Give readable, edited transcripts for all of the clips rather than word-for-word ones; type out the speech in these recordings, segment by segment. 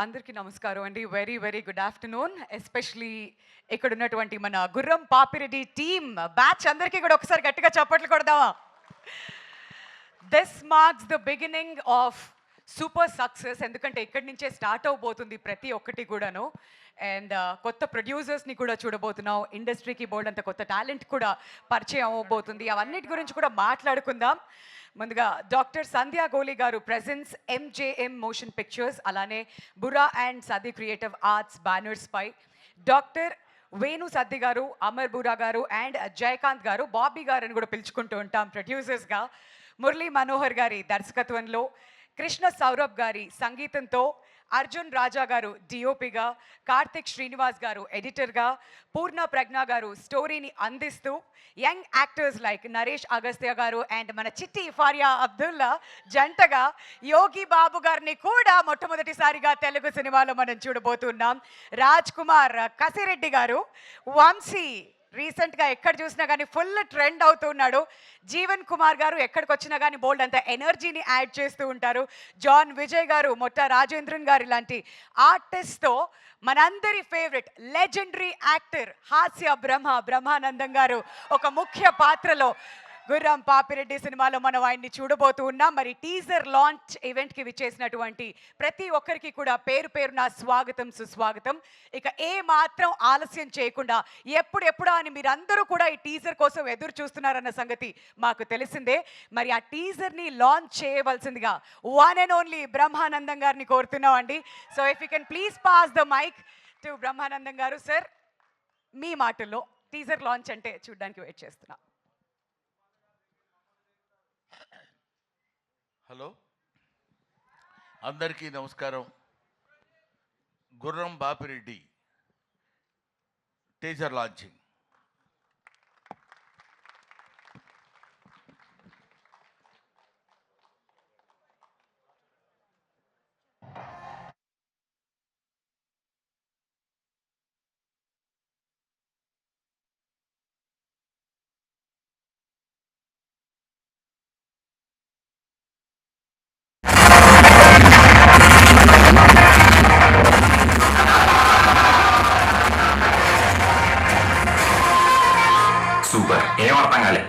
అందరికీ నమస్కారం అండి. Very very good afternoon. Especially ఇక్కడ ఉన్నటువంటి మన గుర్రం పాపిరెడ్డి టీమ్ బ్యాచ్ అందరికీ కూడా ఒకసారి గట్టిగా చప్పట్లు కొడదామా? This marks the beginning of super success. ఎందుకంటే ఇక్కడి నుంచే స్టార్ట్ అవబోతుంది ప్రతి ఒక్కటి కూడాను. అండ్ కొత్త ప్రొడ్యూసర్స్ని కూడా చూడబోతున్నాం. ఇండస్ట్రీకి బోల్డ్ అంత కొత్త టాలెంట్ కూడా పరిచయం అవ్వబోతుంది. అవన్నిటి గురించి కూడా మాట్లాడుకుందాం. ముందుగా డాక్టర్ సంధ్యా గోలి గారు ప్రెజెన్స్ ఎంజేఎం మోషన్ పిక్చర్స్, అలానే Burra and Sadi creative arts banners పై డాక్టర్ వేణు సద్ది గారు, అమర్ బురా గారు అండ్ జయకాంత్ గారు, బాబీ గారు అని కూడా పిలుచుకుంటూ ఉంటాం ప్రొడ్యూసర్స్గా, మురళీ మనోహర్ గారి దర్శకత్వంలో, కృష్ణ సౌరభ్ గారి సంగీతంతో, అర్జున్ రాజా గారు డిఓపిగా, కార్తిక్ శ్రీనివాస్ గారు ఎడిటర్గా, పూర్ణ ప్రజ్ఞ గారు స్టోరీని అందిస్తూ, young actors like Naresh Agastya గారు అండ్ మన చిట్టి ఫారియా అబ్దుల్లా జంటగా యోగి బాబు గారిని కూడా మొట్టమొదటిసారిగా తెలుగు సినిమాలో మనం చూడబోతున్నాం. రాజ్ కుమార్ కసిరెడ్డి గారు, వంశీ రీసెంట్గా ఎక్కడ చూసినా కానీ ఫుల్ ట్రెండ్ అవుతున్నాడు. జీవన్ కుమార్ గారు ఎక్కడికి వచ్చినా కానీ బోల్డ్ అంత ఎనర్జీని యాడ్ చేస్తూ ఉంటారు. జాన్ విజయ్ గారు, మొట్ట రాజేంద్రన్ గారు ఇలాంటి ఆర్టిస్ట్తో మనందరి ఫేవరెట్ లెజెండరీ యాక్టర్ హాస్య బ్రహ్మానందం గారు ఒక ముఖ్య పాత్రలో గుర్రం పాపిరెడ్డి సినిమాలో మనం ఆయన్ని చూడబోతూ ఉన్నాం. మరి టీజర్ లాంచ్ ఈవెంట్కి విచ్చేసినటువంటి ప్రతి ఒక్కరికి కూడా పేరు పేరున స్వాగతం సుస్వాగతం. ఇక ఏ మాత్రం ఆలస్యం చేయకుండా ఎప్పుడెప్పుడా అని మీరందరూ కూడా ఈ టీజర్ కోసం ఎదురు చూస్తున్నారన్న సంగతి మాకు తెలిసిందే. మరి ఆ టీజర్ని లాంచ్ చేయవలసిందిగా వన్ అండ్ ఓన్లీ బ్రహ్మానందం గారిని కోరుతున్నాం అండి. So if you can please pass the mic to Brahmanandam garu. Sir, మీ మాటల్లో టీజర్ లాంచ్ అంటే చూడడానికి వెయిట్ చేస్తున్నా. హలో, అందరికీ నమస్కారం. గుర్రం బాపిరెడ్డి టీజర్ లాంచింగ్. సూపర్. ఏం అర్థం కాలే.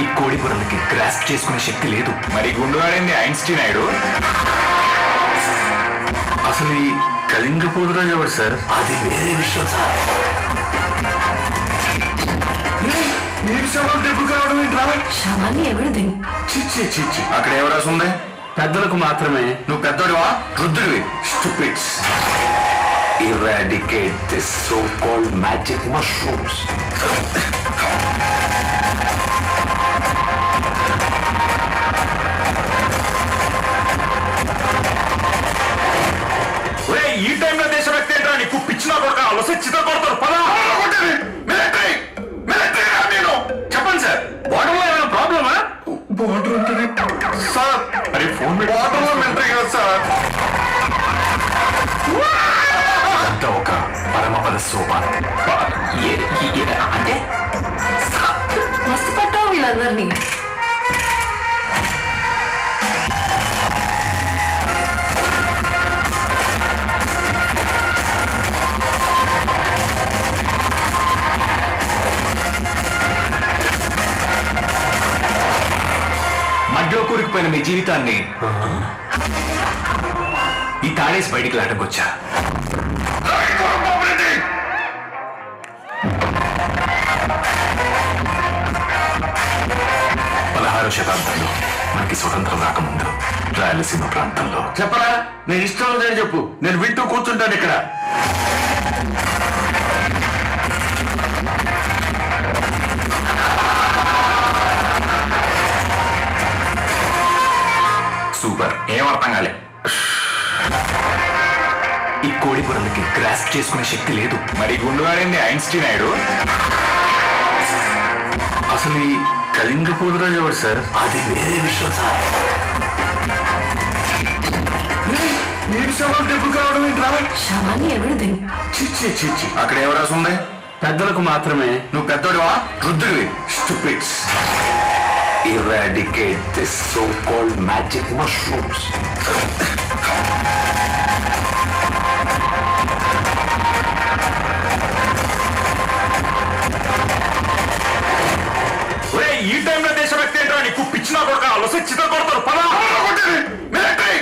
ఈ కోడి పొరలకి గ్రాస్ప్ చేసుకునే శక్తి లేదు. మరి గుండుగాడింది ఐన్స్టీన్ అయ్యాడు. అసలు ఈ కళింగ పోతురాజు ఎవరు సార్? అది వేరే విషయం సార్. నీకు శవాలు దెబ్బలు కావడం ఏంట్రా? శవాన్ని ఎవరిది? చిచ్చి చిచ్చి, అక్కడ ఎవరాసి ఉంది? పెద్దలకు మాత్రమే. నువ్వు పెద్దోడివా? రుద్రుడివి. Stupids. Eradicate this so-called magic mushrooms. ఈ టైంలో దేశభక్తి ఏంట్రా? నీకు పిచ్చినా కొడక అలసి చిత్ర కొడతారు. పదా మిలిటరీ నేను చెప్పండి సార్. బార్డర్లో ఏమైనా ప్రాబ్లమా? బార్డర్ ఉంటుంది సార్. అరే ఫోన్ బార్డర్లో మిలిటరీ కదా సార్. ఒక పరమపద సోపానం అంటే మస్తు పట్టావు వీళ్ళందరినీ. మధ్యలో కూరుకుపోయిన మీ జీవితాన్ని ఈ తాడేసి బయటికి లాటకొచ్చా. 16వ శతాబ్దంలో మనకి స్వతంత్రం రాకముందు రాయలసీమ ప్రాంతంలో. చెప్పరా? నేను ఇష్టం లేదని చెప్పు, నేను వింటూ కూర్చుంటాను ఇక్కడ. సూపర్. ఏం అర్థం కాలే. ఈ కోడి పొరలకి గ్రాస్ప్ చేసుకునే శక్తి లేదు. మరి గుండుగాడింది ఐన్స్టీన్ అయ్యాడు. అసలు ఈ కళింగ పోతురాజు ఎవరు సార్? అది వేరే విషయం సార్. నీకు శవాలు దెబ్బలు కావడం ఏంట్రా? శవాన్ని ఎవరిది? చిచ్చి చిచ్చి, అక్కడ ఎవరాసి ఉంది? పెద్దలకు మాత్రమే. నువ్వు పెద్దోడివా? రుద్రుడివి. Stupids. Eradicate this so-called magic mushrooms. ఒరేయ్, ఈ టైంలో దేశభక్తి ఏంటో నీకు పిచ్చిన కొడుకు అలసి చిత్ర కొడతారు పదా మిలిటరీ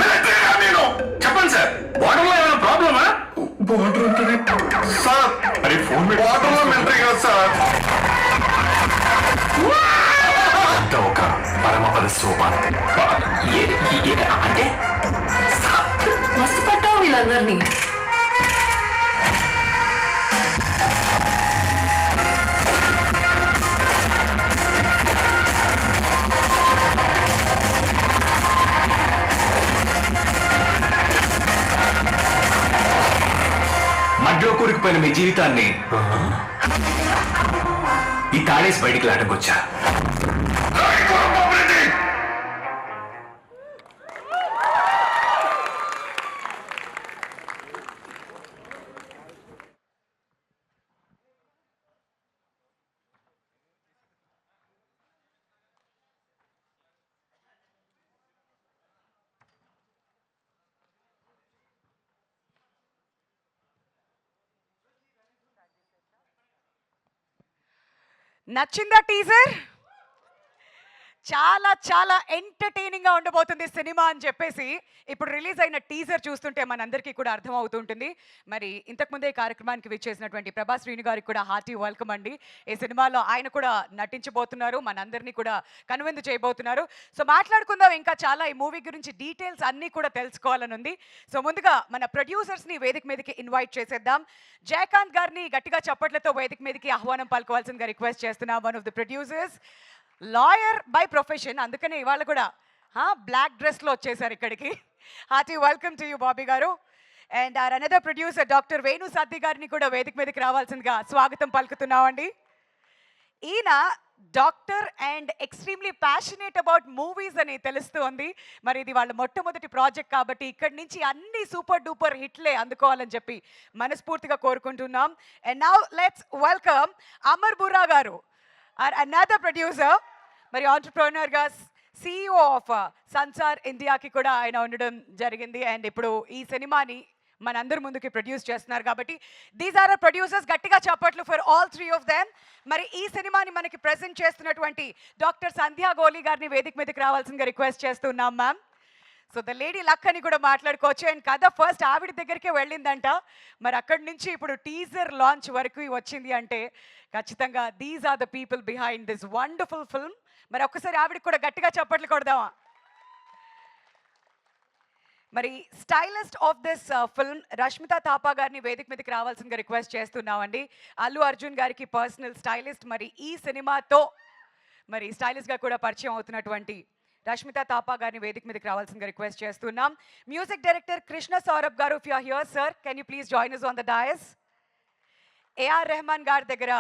మిలిటరీ నేను చెప్పండి సార్ బార్డర్లో ఏమైనా ప్రాబ్లమా బార్డర్ ఉంటుంది సార్ అరే ఫోన్ బార్డర్లో మిలిటరీ కదా సార్ ఒక పరమపద సోపానం అంటే మస్తు పట్టావు వీళ్ళందరినీ. మధ్యలో కూరుకుపోయిన మీ జీవితాన్ని ఈ తాడేసి బయటికి లాటకొచ్చా నచ్చిందా టీజర్? చాలా చాలా ఎంటర్టైనింగ్ గా ఉండబోతుంది సినిమా అని చెప్పేసి ఇప్పుడు రిలీజ్ అయిన టీజర్ చూస్తుంటే మనందరికీ కూడా అర్థం అవుతుంటుంది. మరి ఇంతకుముందే ఈ కార్యక్రమానికి విచ్చేసినటువంటి ప్రభాస్ శ్రీను గారికి కూడా హార్టీ వెల్కమ్ అండి. ఈ సినిమాలో ఆయన కూడా నటించబోతున్నారు, మనందరినీ కూడా కనువిందు చేయబోతున్నారు. సో మాట్లాడుకుందాం ఇంకా చాలా ఈ మూవీ గురించి డీటెయిల్స్ అన్నీ కూడా తెలుసుకోవాలని ఉంది. సో ముందుగా మన ప్రొడ్యూసర్స్ని వేదిక మీదకి ఇన్వైట్ చేసేద్దాం. జయకాంత్ గారిని గట్టిగా చప్పట్లతో వేదిక మీదకి ఆహ్వానం పలుకోవాల్సిందిగా రిక్వెస్ట్ చేస్తున్నాం. One of the producers, lawyer by profession, అందుకనే ఇవాళ కూడా బ్లాక్ డ్రెస్లో వచ్చేసారు ఇక్కడికి. Hearty welcome to you Bobby గారు. And our another producer doctor Venu Satti గారిని కూడా వేదిక మీదకి రావాల్సిందిగా స్వాగతం పలుకుతున్నామండి. ఈయన doctor and extremely passionate about movies అని తెలుస్తుంది. మరి ఇది వాళ్ళ మొట్టమొదటి ప్రాజెక్ట్ కాబట్టి ఇక్కడి నుంచి అన్ని సూపర్ డూపర్ హిట్లే అందుకోవాలని చెప్పి మనస్ఫూర్తిగా కోరుకుంటున్నాం. And now let's welcome Amar Burra garu, are another producer, మరి ఆంటర్ప్రెన్యూర్గా CEO ఆఫ్ సన్సార్ ఇండియాకి కూడా ఆయన ఉండడం జరిగింది. అండ్ ఇప్పుడు ఈ సినిమాని మనందరి ముందుకి ప్రొడ్యూస్ చేస్తున్నారు కాబట్టి దీస్ ఆర్ ప్రొడ్యూసర్స్. గట్టిగా చప్పట్లు for all three of them. మరి ఈ సినిమాని మనకి ప్రెజెంట్ చేస్తున్నటువంటి డాక్టర్ సంధ్యా గోలి గారిని వేదిక మీదకి రావాల్సిందిగా రిక్వెస్ట్ చేస్తున్నాం ma'am. So the lady luck అని కూడా మాట్లాడుకోవచ్చు. అండ్ కథ ఫస్ట్ ఆవిడ దగ్గరికే వెళ్ళిందంట, మరి అక్కడి నుంచి ఇప్పుడు టీజర్ లాంచ్ వరకు వచ్చింది అంటే ఖచ్చితంగా these are the people behind this wonderful film. మరి ఒక్కసారి ఆవిడకి కూడా గట్టిగా చప్పట్లు కొడదామా. మరి stylist of this film Rashmita Thapa గారిని వేదిక మీదకి రావాల్సిందిగా రిక్వెస్ట్ చేస్తున్నామండి. అల్లు అర్జున్ గారికి పర్సనల్ స్టైలిస్ట్, మరి ఈ సినిమాతో మరి స్టైలిస్ట్గా కూడా పరిచయం అవుతున్నటువంటి రష్మిత థాపా గారిని వేదిక మీదకి రావాల్సిందిగా రిక్వెస్ట్ చేస్తున్నాం. Music director Krishna Saurabh garu, if you are here sir, can you please join us on the dais. AR Rahman గారి దగ్గర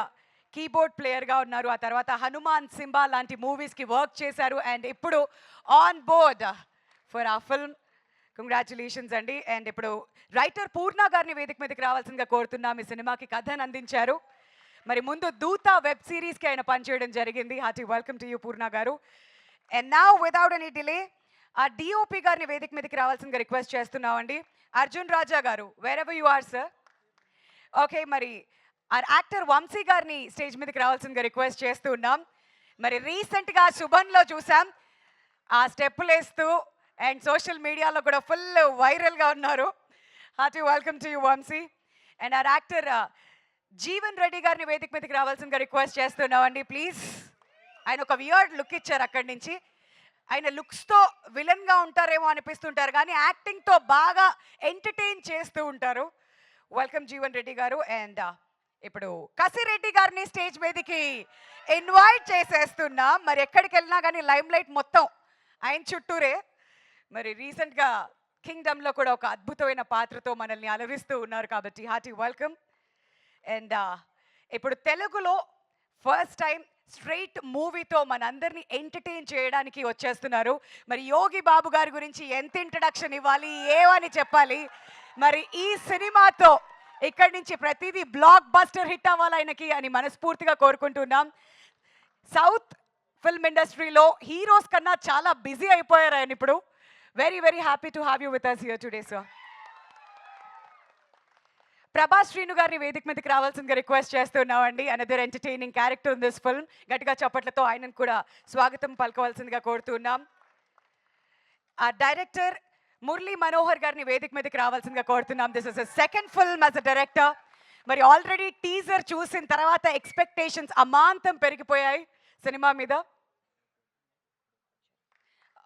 కీబోర్డ్ ప్లేయర్గా ఉన్నారు, ఆ తర్వాత హనుమాన్, సింబా లాంటి మూవీస్కి వర్క్ చేశారు. అండ్ ఇప్పుడు ఆన్ బోర్డ్ ఫర్ ఆ ఫిల్మ్. కంగ్రాచులేషన్స్ అండి. అండ్ ఇప్పుడు రైటర్ పూర్ణ గారిని వేదిక మీదకి రావాల్సిందిగా కోరుతున్నాం. ఈ సినిమాకి కథను అందించారు. మరి ముందు దూత వెబ్ సిరీస్కి ఆయన పనిచేయడం జరిగింది. Hearty welcome to you Purna garu. And now without any delay ఆ డిఓపి గారిని వేదిక మీదకి రావాల్సిందిగా రిక్వెస్ట్ చేస్తున్నామండి. Arjun Raja garu, wherever you are sir. Okay, మరి ఆ యాక్టర్ వంశీ గారిని స్టేజ్ మీదకి రావాల్సిందిగా రిక్వెస్ట్ చేస్తున్నాం. మరి రీసెంట్గా శుభన్లో చూసాం ఆ స్టెప్పులు వేస్తూ, అండ్ సోషల్ మీడియాలో కూడా ఫుల్ వైరల్గా ఉన్నారు. Hearty welcome to you Vamshi. And ఆ యాక్టర్ జీవన్ రెడ్డి గారిని వేదిక మీదకి రావాల్సిందిగా రిక్వెస్ట్ చేస్తున్నామండి ప్లీజ్. ఆయన ఒక వియర్డ్ లుక్ ఇచ్చారు అక్కడి నుంచి. ఆయన లుక్స్తో విలన్గా ఉంటారేమో అనిపిస్తుంటారు, కానీ యాక్టింగ్తో బాగా ఎంటర్టైన్ చేస్తూ ఉంటారు. వెల్కమ్ జీవన్ రెడ్డి గారు. అండ్ ఇప్పుడు కసిరెడ్డి గారిని స్టేజ్ మీదకి ఇన్వైట్ చేసేస్తున్నాం. మరి ఎక్కడికి వెళ్ళినా కానీ లైమ్ లైట్ మొత్తం ఆయన చుట్టూరే. మరి రీసెంట్గా కింగ్డమ్లో కూడా ఒక అద్భుతమైన పాత్రతో మనల్ని అలరిస్తూ ఉన్నారు కాబట్టి హార్టీ వెల్కమ్. అండ్ ఇప్పుడు తెలుగులో ఫస్ట్ టైం స్ట్రైట్ మూవీతో మనందరినీ ఎంటర్టైన్ చేయడానికి వచ్చేస్తున్నారు. మరి యోగి బాబు గారి గురించి ఎంత ఇంట్రడక్షన్ ఇవ్వాలి, ఏమని చెప్పాలి. మరి ఈ సినిమాతో ఇక్కడి నుంచి ప్రతిదీ బ్లాక్ బస్టర్ హిట్ అవ్వాలి ఆయనకి అని మనస్ఫూర్తిగా కోరుకుంటున్నాం. సౌత్ ఫిల్మ్ ఇండస్ట్రీలో హీరోస్ కన్నా చాలా బిజీ అయిపోయారు ఆయన ఇప్పుడు. Very, very happy to have you with us here today, sir. Prabhas Srinu గారిని వేదిక మీదకి రావాల్సిందిగా రిక్వెస్ట్ చేస్తున్నామండి. Another entertaining character in this film. గట్టిగా చప్పట్లతో ఆయనను కూడా స్వాగతం పలకవలసిందిగా కోరుతున్నాం. ఆ డైరెక్టర్ మురళీ మనోహర్ గారిని వేదిక మీదకి రావాల్సిందిగా కోరుతున్నాం. This is second film as a director. మరి ఆల్రెడీ టీజర్ చూసిన తర్వాత ఎక్స్పెక్టేషన్స్ అమాంతం పెరిగిపోయాయి సినిమా మీద.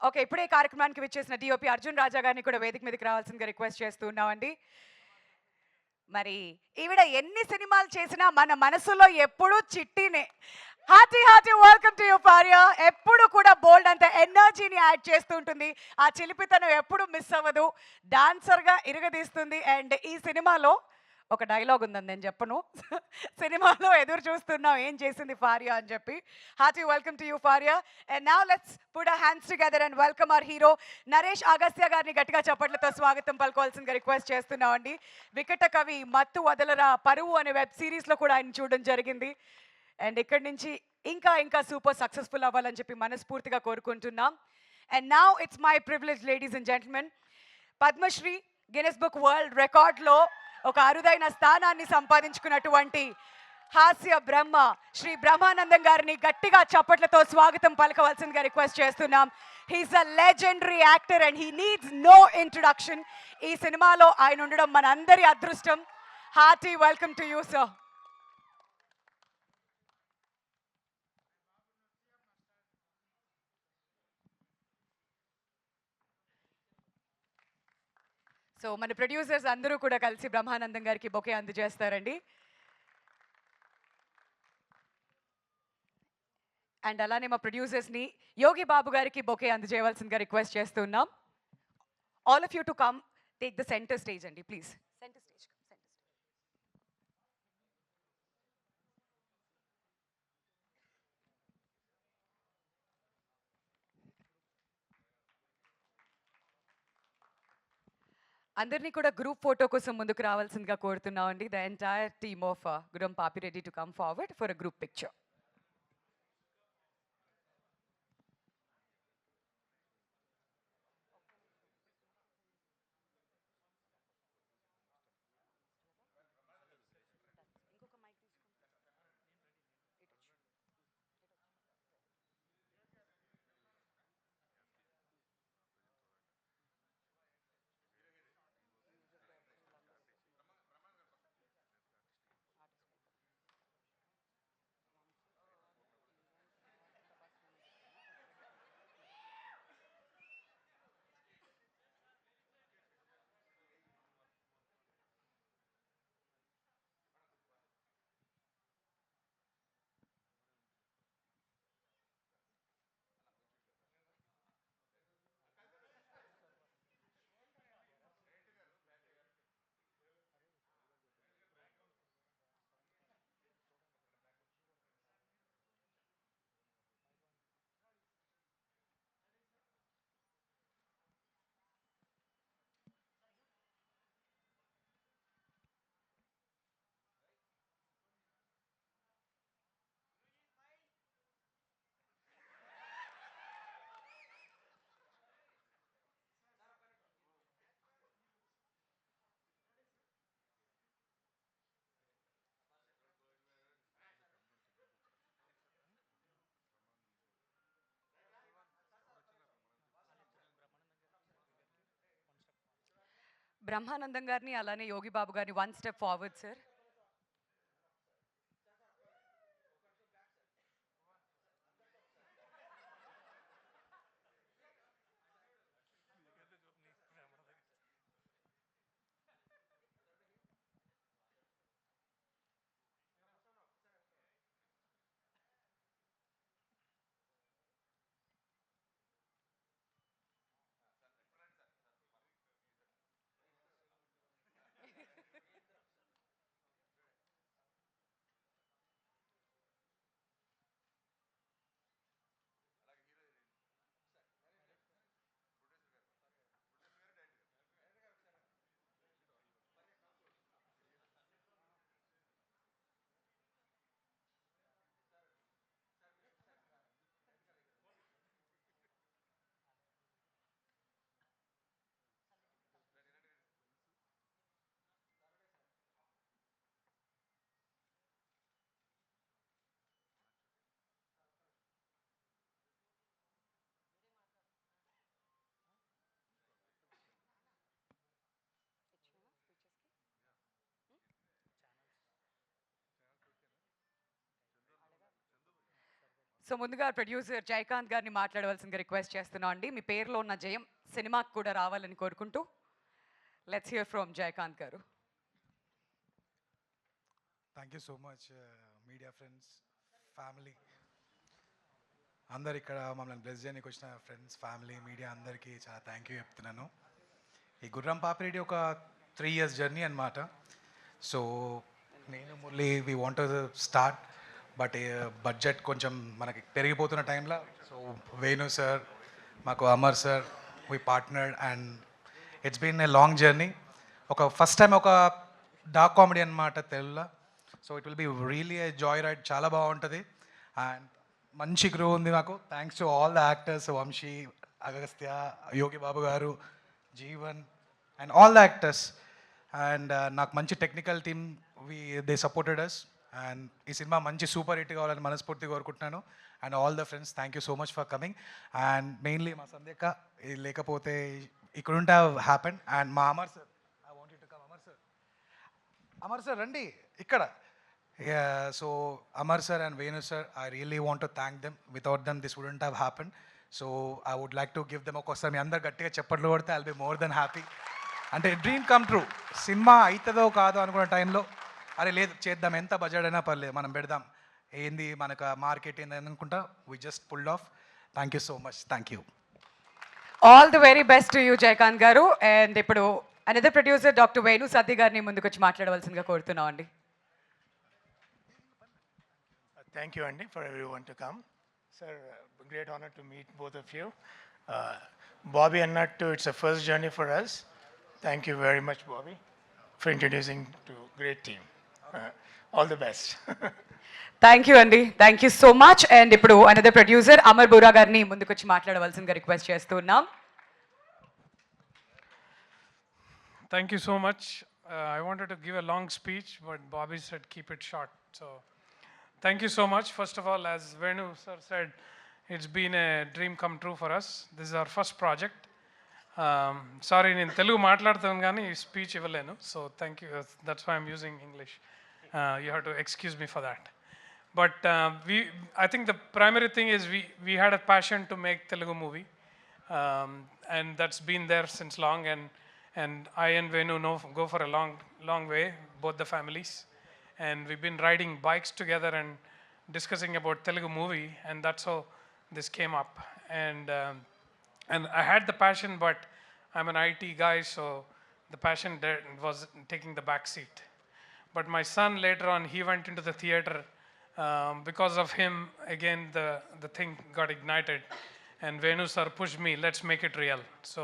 ఓకే, ఇప్పుడే కార్యక్రమానికి విచ్చేసిన డిఓపి అర్జున్ రాజా గారిని కూడా వేదిక మీదకి రావాల్సిందిగా రిక్వెస్ట్ చేస్తున్నామండి. మరి ఈవిడ ఎన్ని సినిమాలు చేసినా మన మనసులో ఎప్పుడూ చిట్టినే. Hearty welcome to you Faria. ఎప్పుడు కూడా బోల్డ్ అంత ఎనర్జీని యాడ్ చేస్తూ ఉంటుంది. ఆ చిలిపితనం ఎప్పుడు మిస్ అవ్వదు. డాన్సర్గా ఇరగదీస్తుంది. అండ్ ఈ సినిమాలో ఒక డైలాగ్ ఉందని నేను చెప్పను. సినిమాలో ఎదురు చూస్తున్నాం ఏం చేసింది ఫారియా అని చెప్పి. Hearty welcome to you Faria. And now let's put our hands together and welcome our hero Naresh Agastya గారిని గట్టిగా చప్పట్లతో స్వాగతం పలుకోవాల్సిందిగా రిక్వెస్ట్ చేస్తున్నామండి. వికట కవి, మత్తు వదలరా, పరువు అనే వెబ్ సిరీస్లో కూడా ఆయన చూడడం జరిగింది. అండ్ ఇక్కడి నుంచి ఇంకా ఇంకా సూపర్ సక్సెస్ఫుల్ అవ్వాలని చెప్పి మనస్ఫూర్తిగా కోరుకుంటున్నాం. And now it's my privilege ladies and gentlemen, Padmashri Guinness book world రికార్డ్లో ఒక అరుదైన స్థానాన్ని సంపాదించుకున్నటువంటి హాస్య బ్రహ్మ శ్రీ బ్రహ్మానందం గారిని గట్టిగా చప్పట్లతో స్వాగతం పలకవలసిందిగా రిక్వెస్ట్ చేస్తున్నాం. He's a legendary actor and he needs no introduction. ఈ సినిమాలో ఆయన ఉండడం మన అందరి అదృష్టం. Hearty welcome to you sir. So మన ప్రొడ్యూసర్స్ అందరూ కూడా కలిసి బ్రహ్మానందం గారికి బొకే అందజేస్తారండి. అండ్ అలానే మా ప్రొడ్యూసర్స్ని యోగి బాబు గారికి బొకే అందజేయవలసిందిగా రిక్వెస్ట్ చేస్తున్నాం. All of you to come take the centre stage అండి ప్లీజ్. Centre stage. అందరినీ కూడా గ్రూప్ ఫోటో కోసం ముందుకు రావాల్సిందిగా కోరుతున్నాం అండి. The entire team of Guram Papireddy to come forward for a group picture. Brahmanandam గారిని అలానే యోగి బాబు గారిని one step forward sir. So ముందుగా ప్రొడ్యూసర్ జయకాంత్ గారిని మాట్లాడవలసిందిగా రిక్వెస్ట్ చేస్తున్నాం అండి. మీ పేరులో ఉన్న జయం సినిమాకి కూడా రావాలని కోరుకుంటూ లెట్స్ హియర్ ఫ్రమ్ జయకాంత్ గారు. Thank you so much media friends, family అందరు ఇక్కడ మమ్మల్ని బ్లెస్ చేయడానికి వచ్చిన ఫ్రెండ్స్, ఫ్యామిలీ, మీడియా అందరికీ చాలా థ్యాంక్ యూ చెప్తున్నాను. ఈ గుర్రం పాపిరెడ్డి ఒక 3 years జర్నీ అనమాట. సో నేను Murali we want to start, but budget కొంచెం మనకి పెరిగిపోతున్న టైంలో సో వేణు సార్, మాకు Amar sir, we partnered and it's been a long journey. ఒక ఫస్ట్ టైం ఒక డార్క్ కామెడీ అనమాట తెలుగులో. So it will be really a joy ride, చాలా బాగుంటుంది అండ్ మంచి క్రూ ఉంది నాకు. Thanks to all the actors, Vamsi, Agastya, Yogi Babu గారు, Jeevan and all the actors. And నాకు మంచి technical team, they supported us. And ఈ సినిమా మంచి సూపర్ హిట్ కావాలని మనస్ఫూర్తిగా కోరుకుంటున్నాను. And all the friends, thank you so much for coming. And mainly మా సంధ్యక్క లేకపోతే ఇక్కడ ఉంటే హ్యాపెన్. అండ్ మా Amar sir, I want you to come. Amar sir రండి ఇక్కడ. So Amar sir and Venu sir, I really want to thank them. Without them this wouldn't have happen. So I would like to give them. ఒక్కోసారి మీ అందరు గట్టిగా చెప్పట్లు కొడితే I'll be more than happy. అంటే dream come true. Cinema అవుతుందో కాదో అనుకున్న టైంలో అరే లేదు చేద్దాం, ఎంత బడ్జెట్ అయినా పర్లేదు మనం పెడదాం, ఏంది మనకు మార్కెట్ ఏంది అనుకుంటా we just pulled off. Thank you so much. Thank you. All the very best to you Jayakanth garu. And ఇప్పుడు another producer doctor Venu Satti గారిని ముందుకు వచ్చి మాట్లాడవలసిందిగా కోరుతున్నాం అండి. Thank you, Andy, for everyone to come. Sir, great honor to meet both of you. Bobby and Nattu, it's a first journey for us. Thank you very much, Bobby, for introducing to great team. All the best. Thank you అండి, thank you so much. And ఇప్పుడు another producer Amar Burra గారిని ముందుకు వచ్చి మాట్లాడవలసిందిగా request చేస్తున్నాం. Thank you so much. I wanted to give a long speech, but Bobby said keep it short. So, thank you so much. First of all, as Venu sir said, it's been a dream come true for us. This is our first project. Sorry, నేను తెలుగు మాట్లాడతాను కానీ speech ఇవ్వలేను. So, thank you. That's why I'm using English. You have to excuse me for that. But I think the primary thing is we had a passion to make Telugu movie, and that's been there since long. And I and Venu go for a long way, both the families. And we've been riding bikes together and discussing about Telugu movie, and that's how this came up. And I had the passion, but I'm an IT guy, so the passion was taking the back seat. But my son later on, he went into the theater. Because of him, again, the thing got ignited. And Venu sir pushed me, let's make it real. So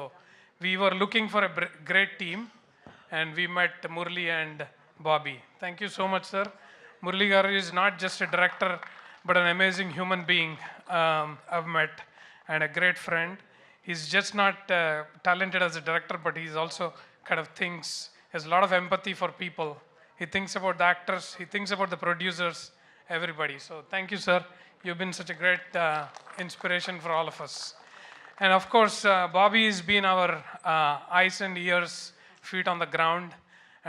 we were looking for a great team, and we met Murli and Bobby. Thank you so much, sir. Murli garu is not just a director, but an amazing human being I've met, and a great friend. He's just not talented as a director, but he's also kind of has a lot of empathy for people. He thinks about the actors, he thinks about the producers, everybody. So thank you, sir. You've been such a great inspiration for all of us. And of course, Bobby has been our eyes and ears, feet on the ground,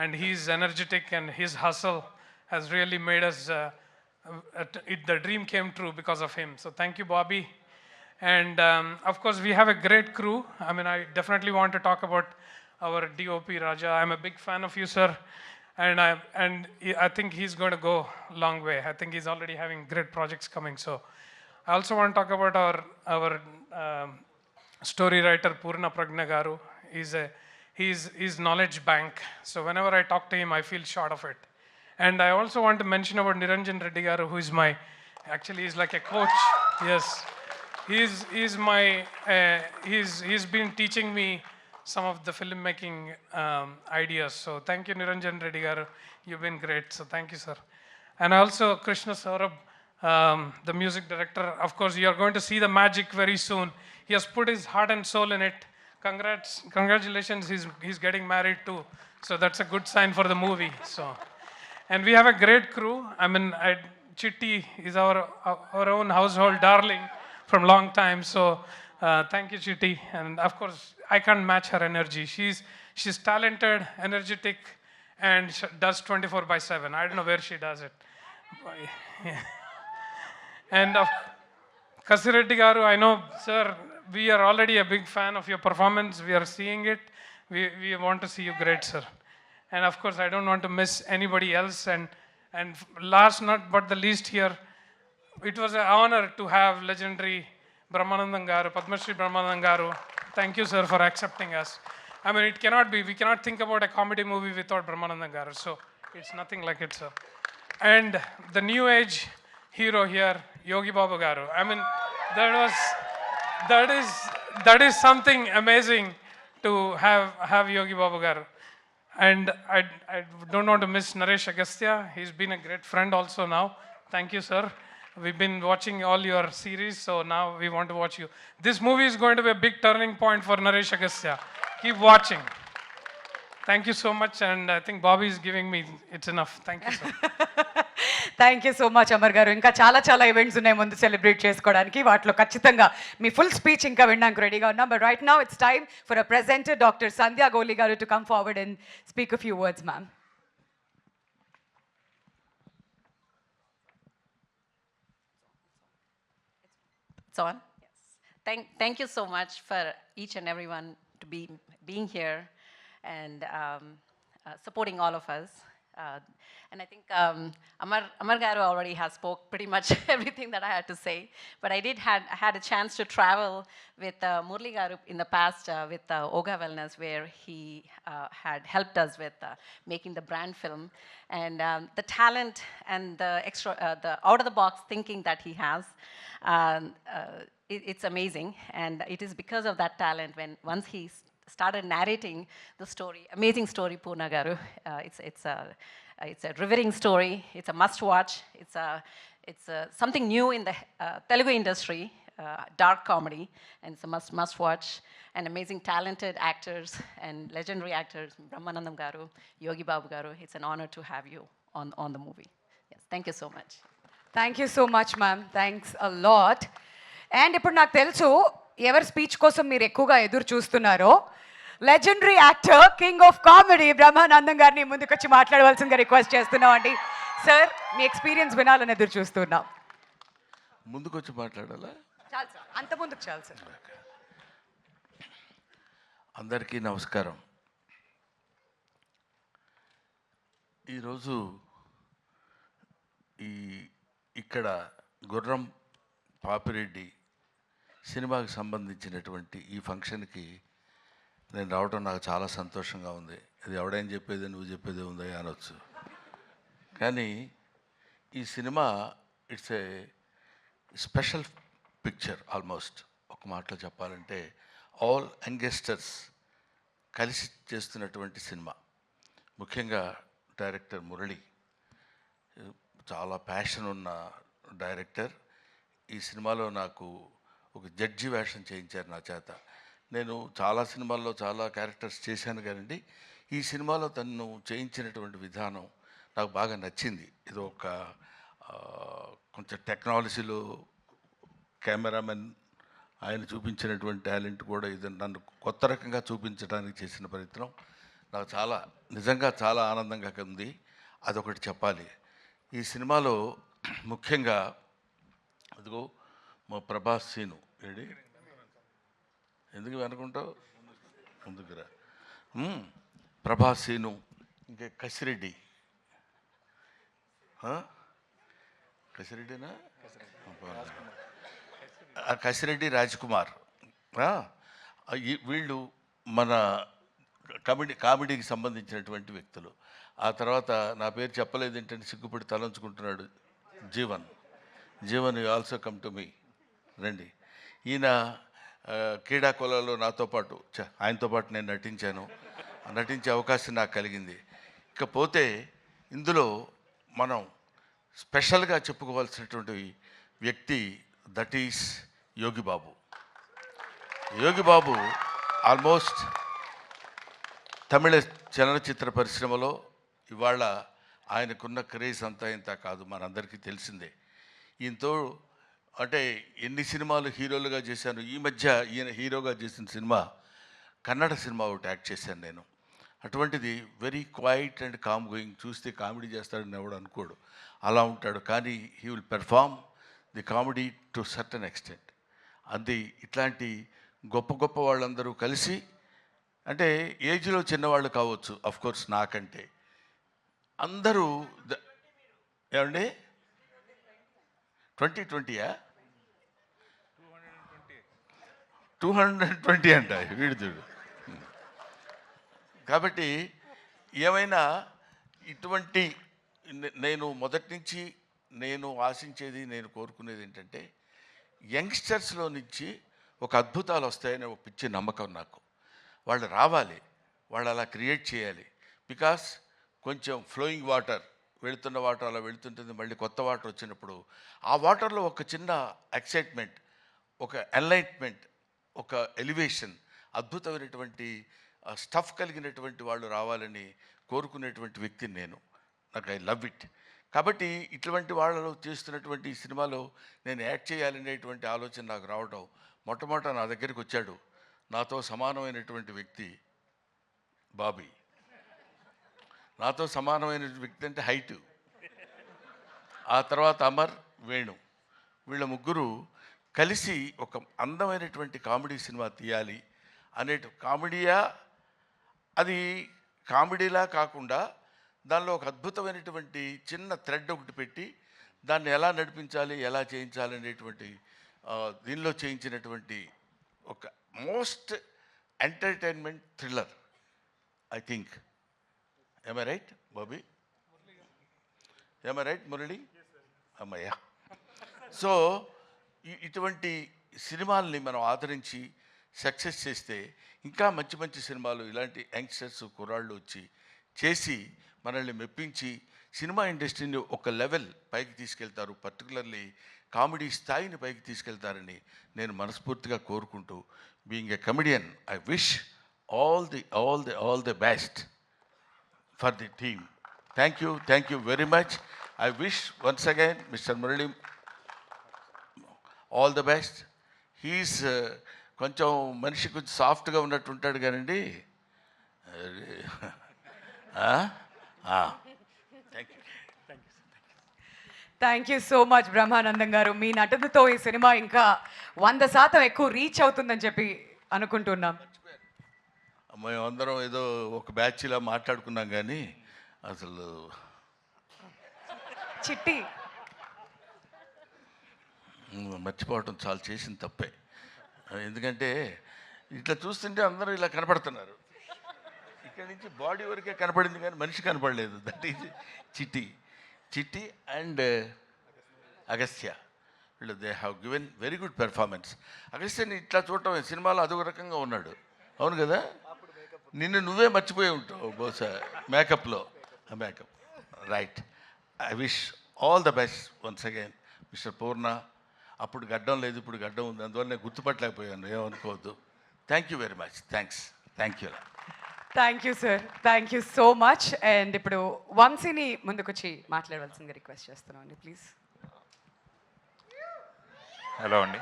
and he's energetic, and his hustle has really made us, the dream came true because of him. So thank you, Bobby. And of course, we have a great crew. I mean, I definitely want to talk about our DOP, Raja. I'm a big fan of you, sir. And I think he's going to go a long way. I think he's already having great projects coming. So I also want to talk about our story writer Purna Pragna Garu. He's knowledge bank. So whenever I talk to him, I feel short of it. And I also want to mention about Niranjan Reddy Garu, who is actually he's like a coach. Yes, he's been teaching me some of the filmmaking ideas. So thank you, Niranjan Reddy Garu. You've been great. So thank you, sir. And also Krishna Saurabh, the music director. Of course, you are going to see the magic very soon. He has put his heart and soul in it. Congratulations, he's getting married too. So that's a good sign for the movie. So, and we have a great crew. I mean, Chitti is our own household darling from long time. So thank you, Chitti. And of course, I can't match her energy. She's talented, energetic, and does 24/7. I don't know where she does it. And Kasireddy garu, I know, sir, we are already a big fan of your performance. We are seeing it. We want to see you great, sir. And of course, I don't want to miss anybody else. And last not but the least here, it was an honor to have legendary Brahmanandam garu, Padma Shri Brahmanandam garu. Thank you, sir, for accepting us. I mean, it cannot be, we cannot think about a comedy movie without Brahmanandam garu. So it's nothing like it, sir. And the new age hero here, Yogi Babu garu. I mean, that is something amazing to have Yogi Babu garu. And I don't want to miss Naresh Agastya. He's been a great friend also now. Thank you, sir. We've been watching all your series, so now we want to watch you. This movie is going to be a big turning point for Naresh Agastya. Keep watching. Thank you so much, and I think Bobby is giving me, it's enough. Thank you, sir. Thank you so much Amar గారు. ఇంకా చాలా events ఉన్నాయి ముందు celebrate చేసుకోవడానికి. వాటిలో ఖచ్చితంగా మీ full speech ఇంకా వినడానికి రెడీగా ఉన్నాం. But right now it's time for a presenter doctor Sandhya Goli గారు to come forward and speak a few words, ma'am. It's on? Yes. Thank you so much for each and everyone to being here and supporting all of us. And I think Amar Garu already has spoke pretty much everything that I had to say. But I had a chance to travel with Murli Garu in the past with Oga Wellness, where he had helped us with making the brand film. And the talent and the out-of-the-box thinking that he has, it's amazing. And it is because of that talent once he started narrating the story, amazing story, Poorna Garu. It's a rivering story. It's a must-watch. It's something new in the Telugu industry, dark comedy, and it's a must-watch. And amazing, talented actors and legendary actors, Brahmanandam Garu, Yogi Babu Garu. It's an honor to have you on the movie. Yes, thank you so much. Thank you so much ma'am. Thanks a lot. And ఇప్పుడు నాకు తెలుసు ఎవరి speech కోసం మీరు ఎక్కువగా ఎదురు చూస్తున్నారో. Legendary actor, king of comedy Brahmanandam గారిని ముందుకొచ్చి మాట్లాడవలసిందిగా రిక్వెస్ట్ చేస్తున్నాం అండి. సార్, మీ ఎక్స్పీరియన్స్ వినాలని ఎదురు చూస్తున్నాం. ముందుకొచ్చి మాట్లాడాలా? చాలు సార్, అంత ముందుకు చాలు సార్. అందరికీ నమస్కారం. ఈరోజు ఇక్కడ గుర్రం పాపిరెడ్డి సినిమాకి సంబంధించినటువంటి ఈ ఫంక్షన్కి నేను రావడం నాకు చాలా సంతోషంగా ఉంది. ఇది ఎవడైనా చెప్పేది నువ్వు చెప్పేది ఉందా అనొచ్చు, కానీ ఈ cinema it's a special picture. Almost ఒక మాటలో చెప్పాలంటే ఆల్ యంగస్టర్స్ కలిసి చేస్తున్నటువంటి సినిమా. ముఖ్యంగా డైరెక్టర్ మురళి చాలా ప్యాషన్ ఉన్న డైరెక్టర్. ఈ సినిమాలో నాకు ఒక జడ్జి వేషం చేయించారు నా చేత. నేను చాలా సినిమాల్లో చాలా క్యారెక్టర్స్ చేశాను కానండి, ఈ సినిమాలో తను చేయించినటువంటి విధానం నాకు బాగా నచ్చింది. ఇది ఒక కొంచెం టెక్నాలజీలో కెమెరామెన్ ఆయన చూపించినటువంటి టాలెంట్ కూడా ఇది నన్ను కొత్త రకంగా చూపించడానికి చేసిన ప్రయత్నం నాకు చాలా నిజంగా చాలా ఆనందంగా ఉంది. అదొకటి చెప్పాలి. ఈ సినిమాలో ముఖ్యంగా అదిగో మా ప్రభాస్ సీను ఏడి ఎందుకు అనుకుంటావు ముందుకురా, ప్రభాస్ సీను, ఇంకా కసిరెడ్డి, కసిరెడ్డినా కసిరెడ్డి రాజ్కుమార్, వీళ్ళు మన కామెడీకి సంబంధించినటువంటి వ్యక్తులు. ఆ తర్వాత నా పేరు చెప్పలేదు ఏంటంటే సిగ్గుపడి తలంచుకుంటున్నాడు Jeevan. You also come to me, రండి. ఈయన క్రీడాకులలో నాతో పాటు ఆయనతో పాటు నేను నటించే అవకాశం నాకు కలిగింది. ఇకపోతే ఇందులో మనం స్పెషల్గా చెప్పుకోవాల్సినటువంటి వ్యక్తి that is Yogi Babu. Yogi Babu almost Tamil చలనచిత్ర పరిశ్రమలో ఇవాళ ఆయనకున్న క్రేజ్ అంతా ఇంత కాదు, మనందరికీ తెలిసిందే. ఈయనతో అంటే ఎన్ని సినిమాలు హీరోలుగా చేశాను. ఈ మధ్య ఈయన హీరోగా చేసిన సినిమా కన్నడ సినిమా ఒకటి యాక్ట్ చేశాను నేను. అటువంటిది very quiet and calm going. చూస్తే కామెడీ చేస్తాడని ఎవడు అనుకోడు, అలా ఉంటాడు. కానీ he will perform the comedy to certain extent. అది ఇట్లాంటి గొప్ప గొప్ప వాళ్ళందరూ కలిసి, అంటే ఏజ్లో చిన్నవాళ్ళు కావచ్చు కోర్స్ నాకంటే, అందరూ ఏమండి 2020యా 220 అంట వీడిదుడు. కాబట్టి ఏమైనా ఇటువంటి నేను మొదటి నుంచి నేను ఆశించేది, నేను కోరుకునేది ఏంటంటే యంగ్స్టర్స్లో నుంచి ఒక అద్భుతాలు వస్తాయనే ఒక పిచ్చి నమ్మకం నాకు. వాళ్ళు రావాలి, వాళ్ళు అలా క్రియేట్ చేయాలి. బికాస్ కొంచెం ఫ్లోయింగ్ వాటర్, వెళుతున్న వాటర్ అలా వెళుతుంటుంది, మళ్ళీ కొత్త వాటర్ వచ్చినప్పుడు ఆ వాటర్లో ఒక చిన్న ఎక్సైట్మెంట్, ఒక ఎన్లైట్మెంట్, ఒక ఎలివేషన్, అద్భుతమైనటువంటి స్టఫ్ కలిగినటువంటి వాళ్ళు రావాలని కోరుకునేటువంటి వ్యక్తిని నేను. నాకు ఐ లవ్ ఇట్. కాబట్టి ఇటువంటి వాళ్ళలో చేస్తున్నటువంటి ఈ సినిమాలో నేను యాక్ట్ చేయాలనేటువంటి ఆలోచన నాకు రావడం, మొట్టమొదట నా దగ్గరికి వచ్చాడు నాతో సమానమైనటువంటి వ్యక్తి బాబీ. నాతో సమానమైన వ్యక్తి అంటే హైటు. ఆ తర్వాత అమర్, వేణు, వీళ్ళ ముగ్గురు కలిసి ఒక అందమైనటువంటి కామెడీ సినిమా తీయాలి కామెడీయా, అది కామెడీలా కాకుండా దానిలో ఒక అద్భుతమైనటువంటి చిన్న థ్రెడ్ ఒకటి పెట్టి దాన్ని ఎలా నడిపించాలి, ఎలా చేయించాలి అనేటువంటి దీనిలో చేయించినటువంటి ఒక most entertainment thriller I think. Am I right, Bobby? Am I right, Murali? అమ్మయ్యా. సో ఇటువంటి సినిమాల్ని మనం ఆదరించి సక్సెస్ చేస్తే ఇంకా మంచి మంచి సినిమాలు ఇలాంటి యంగ్స్టర్స్ కుర్రాళ్ళు వచ్చి చేసి మనల్ని మెప్పించి సినిమా ఇండస్ట్రీని ఒక లెవెల్ పైకి తీసుకెళ్తారు, పర్టికులర్లీ కామెడీ స్థాయిని పైకి తీసుకెళ్తారని నేను మనస్ఫూర్తిగా కోరుకుంటూ, being a comedian, I wish all the best for the team. Thank you very much. I wish once again Mr. Murali all the best. He's కొంచెం మనిషి కొంచెం సాఫ్ట్గా ఉన్నట్టు ఉంటాడు కానండి. Thank you so much Brahmanandam గారు. మీ నటనతో ఈ సినిమా ఇంకా 100% ఎక్కువ రీచ్ అవుతుందని చెప్పి అనుకుంటున్నాం. మేమందరం ఏదో ఒక బ్యాచ్లా మాట్లాడుకున్నాం కానీ అసలు చిట్టి మర్చిపోవటం చాలా చేసిన తప్పే. ఎందుకంటే ఇట్లా చూస్తుంటే అందరూ ఇలా కనపడుతున్నారు, ఇక్కడి నుంచి బాడీ వరకే కనపడింది కానీ మనిషి కనపడలేదు. That is Chitti and Agastya. వీళ్ళు they have given very good performance. అగస్త్యని ఇట్లా చూడటం సినిమాలో అదొక రకంగా ఉన్నాడు, అవును కదా? నిన్ను నువ్వే మర్చిపోయి ఉంటావు బహుశా మేకప్లో. Makeup right. I wish all the best once again mister Purna. అప్పుడు గడ్డం లేదు, ఇప్పుడు గడ్డం ఉంది, అందువల్ల నేను గుర్తుపట్టలేకపోయాను, ఏమనుకోవద్దు. Thank you very much. Thanks. Thank you sir. Thank you so much. And ఇప్పుడు వంశీని ముందుకొచ్చి మాట్లాడవలసిందిగా రిక్వెస్ట్ చేస్తున్నాం అండి, ప్లీజ్. హలో అండి.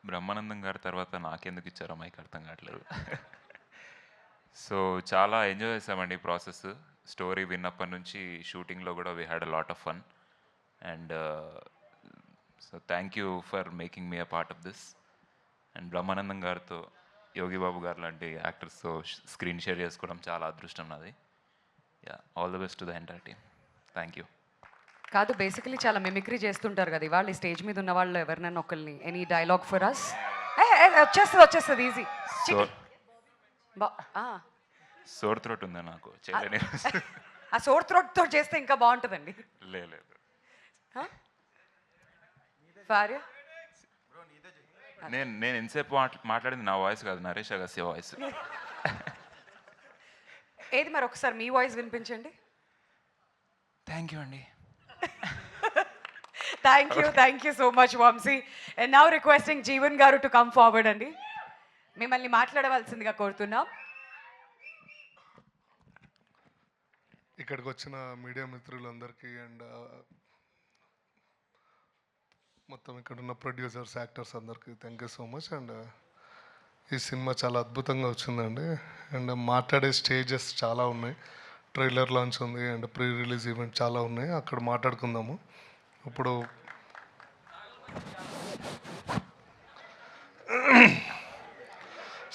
బ్రహ్మానందం గారి తర్వాత నాకెందుకు ఇచ్చారో మైక్ అర్థం కావట్లేదు. సో చాలా ఎంజాయ్ చేసామండి ఈ ప్రాసెస్. స్టోరీ విన్నప్పటి నుంచి షూటింగ్లో కూడా we had a lot of fun. And so thank you for making me a part of this. And Brahmanandam గారితో, యోగి బాబు గారు లాంటి యాక్టర్స్తో స్క్రీన్ షేర్ చేసుకోవడం చాలా అదృష్టం నాది. Yeah, all the best to the entire team. Thank you. కాదు, బేసికలీ చాలా mimicry చేస్తుంటారు కదా ఇవాళ స్టేజ్ మీద ఉన్న వాళ్ళు ఎవరినైనా ఒకరిని. Any dialogue for us? వచ్చేస్తుంది ఈజీ. సోర్ థ్రోట్ ఉందా నాకు, చేయలేని. ఆ సోర్ థ్రోట్తో చేస్తే ఇంకా బాగుంటుందండి. లేదు. భార్య నేను ఎంతసేపు మాట్లాడింది నా వాయిస్ కాదు, నరేష్ అగస్త్య వాయిస్. ఏది మరి ఒకసారి మీ వాయిస్ వినిపించండి. థ్యాంక్ యూ అండి. Thank you so much Vamshi. And now requesting Jeevan garu to come forward అండి. మిమ్మల్ని మాట్లాడవలసిందిగా కోరుతున్నాం. ఇక్కడికి వచ్చిన మీడియా మిత్రులందరికీ అండ్ మొత్తం ఇక్కడ ఉన్న ప్రొడ్యూసర్స్, యాక్టర్స్ అందరికీ thank you so much. And ఈ సినిమా చాలా అద్భుతంగా వచ్చిందండి. అండ్ మాట్లాడే స్టేజెస్ చాలా ఉన్నాయి. ట్రైలర్ లాంచ్ ఉంది అండ్ ప్రీ రిలీజ్ ఈవెంట్ చాలా ఉన్నాయి, అక్కడ మాట్లాడుకుందాము. ఇప్పుడు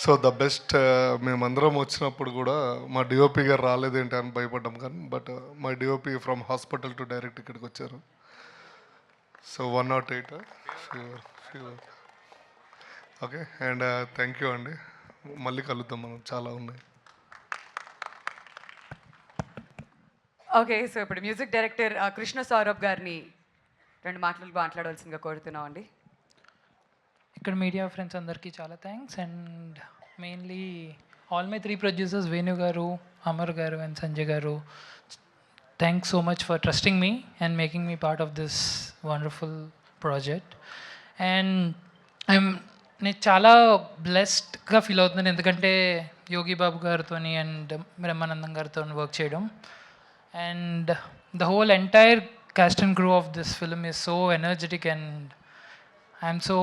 సో ద బెస్ట్, మేమందరం వచ్చినప్పుడు కూడా మా డిఓపి గారు రాలేదేంటి అని భయపడ్డాం, కానీ బట్ మా DOP from hospital to direct ఇక్కడికి వచ్చారు. So 108 fever. Okay, and thank you అండి. మళ్ళీ కలుద్దాం మనం, చాలా ఉన్నాయి. ఓకే, సో ఇప్పుడు మ్యూజిక్ డైరెక్టర్ కృష్ణ సౌరభ్ గారిని 2 మాటలు మాట్లాడవలసిందిగా కోరుతున్నాం అండి. ఇక్కడ మీడియా ఫ్రెండ్స్ అందరికీ చాలా thanks, and mainly all my 3 producers Venu గారు, అమర్ గారు అండ్ సంజయ్ గారు, thanks so much for trusting me and making me part of this wonderful project. And నేను చాలా బ్లెస్డ్గా ఫీల్ అవుతున్నాను, ఎందుకంటే యోగి బాబు గారితో అండ్ బ్రహ్మానందం గారితో వర్క్ చేయడం. And the whole entire cast and crew of this film is so energetic, and I'm so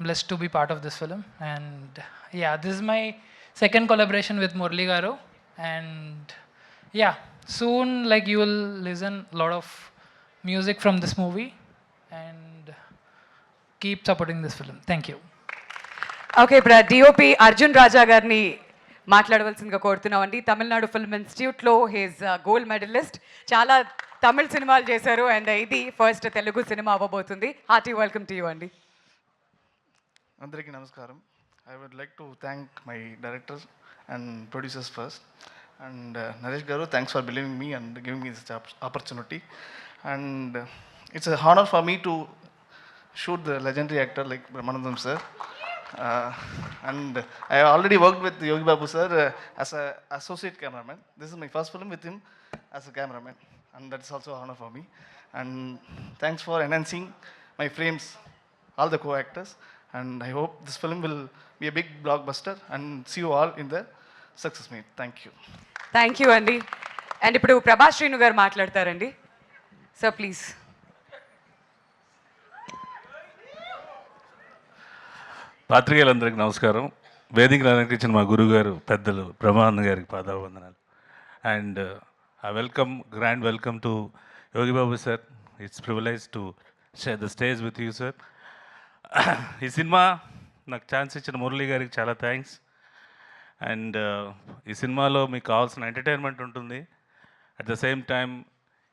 blessed to be part of this film. And yeah, this is my second collaboration with Murli Garu, and yeah, soon like you will listen a lot of music from this movie, and keep supporting this film. Thank you. Okay, ఇప్పుడు DOP Arjun Raja గారిని మాట్లాడవలసిందిగా కోరుతున్నాం అండి. Tamil Nadu film ఇన్స్టిట్యూట్లో he's gold medalist, చాలా తమిళ సినిమాలు చేశారు, and ఇది ఫస్ట్ తెలుగు సినిమా అవ్వబోతుంది. హార్టీ వెల్కమ్ టు యూ అండి. అందరికీ నమస్కారం. I would like to thank my directors and producers first. And Naresh గారు, thanks for believing me and giving me this opportunity. And it's a honour for me to shoot the legendary actor like Brahmanandam sir. And I already worked with Yogi Babu sir as an associate cameraman. This is my first film with him as a cameraman, and that's also an honor for me. And thanks for enhancing my frames, all the co-actors. And I hope this film will be a big blockbuster and see you all in the success meet. Thank you. Thank you అండి. And ఇప్పుడు ప్రభాస్ శ్రీను గారు మాట్లాడతారండి. Sir please. పాత్రికేయులందరికీ నమస్కారం. వేదికను అలంకరించిన మా గురువుగారు పెద్దలు బ్రహ్మానంద గారికి పాదావందనాలు. And grand welcome to Yogi Babu sir. It's privilege to share the stage with you sir. ఈ సినిమా నాకు ఛాన్స్ ఇచ్చిన మురళి గారికి చాలా థ్యాంక్స్. అండ్ ఈ సినిమాలో మీకు కావాల్సిన ఎంటర్టైన్మెంట్ ఉంటుంది, at the same time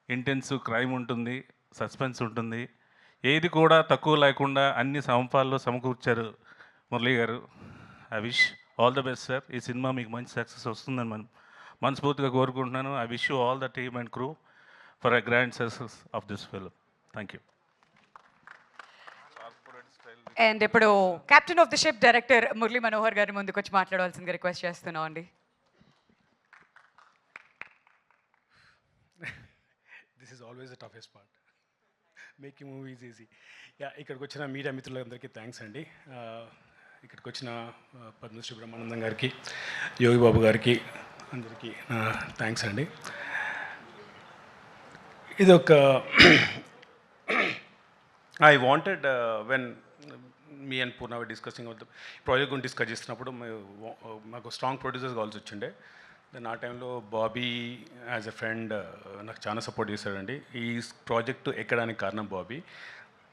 intensive crime ఉంటుంది, సస్పెన్స్ ఉంటుంది, ఏది కూడా తక్కువ లేకుండా అన్ని సమపాల్లో సమకూర్చారు మురళి గారు. I wish all the best sir. ఈ సినిమా మీకు మంచి సక్సెస్ వస్తుందని మనస్ఫూర్తిగా కోరుకుంటున్నాను. I wish you all the team and crew for a grand success of this film. Thank you. And ఇప్పుడు captain of the ship director Murali Manohar గారి ముందుకు వచ్చి మాట్లాడవలసిందిగా రిక్వెస్ట్ చేస్తున్నాం అండి. This is always the toughest part, making movies easy. ఇక్కడికి వచ్చిన media మిత్రులందరికీ థ్యాంక్స్ అండి. ఇక్కడికి వచ్చిన పద్మశ్రీ బ్రహ్మానందం గారికి, యోగి బాబు గారికి అందరికీ థ్యాంక్స్ అండి. ఇది ఒక I wanted when me and Purna discussing project గురించి డిస్కస్ చేస్తున్నప్పుడు మాకు స్ట్రాంగ్ ప్రొడ్యూసర్స్ కావాల్సి వచ్చిండే. దెన్ ఆ టైంలో బాబీ యాజ్ ఎ ఫ్రెండ్ నాకు చాలా సపోర్ట్ చేశాడండి. ఈ ప్రాజెక్టు ఎక్కడానికి కారణం బాబీ.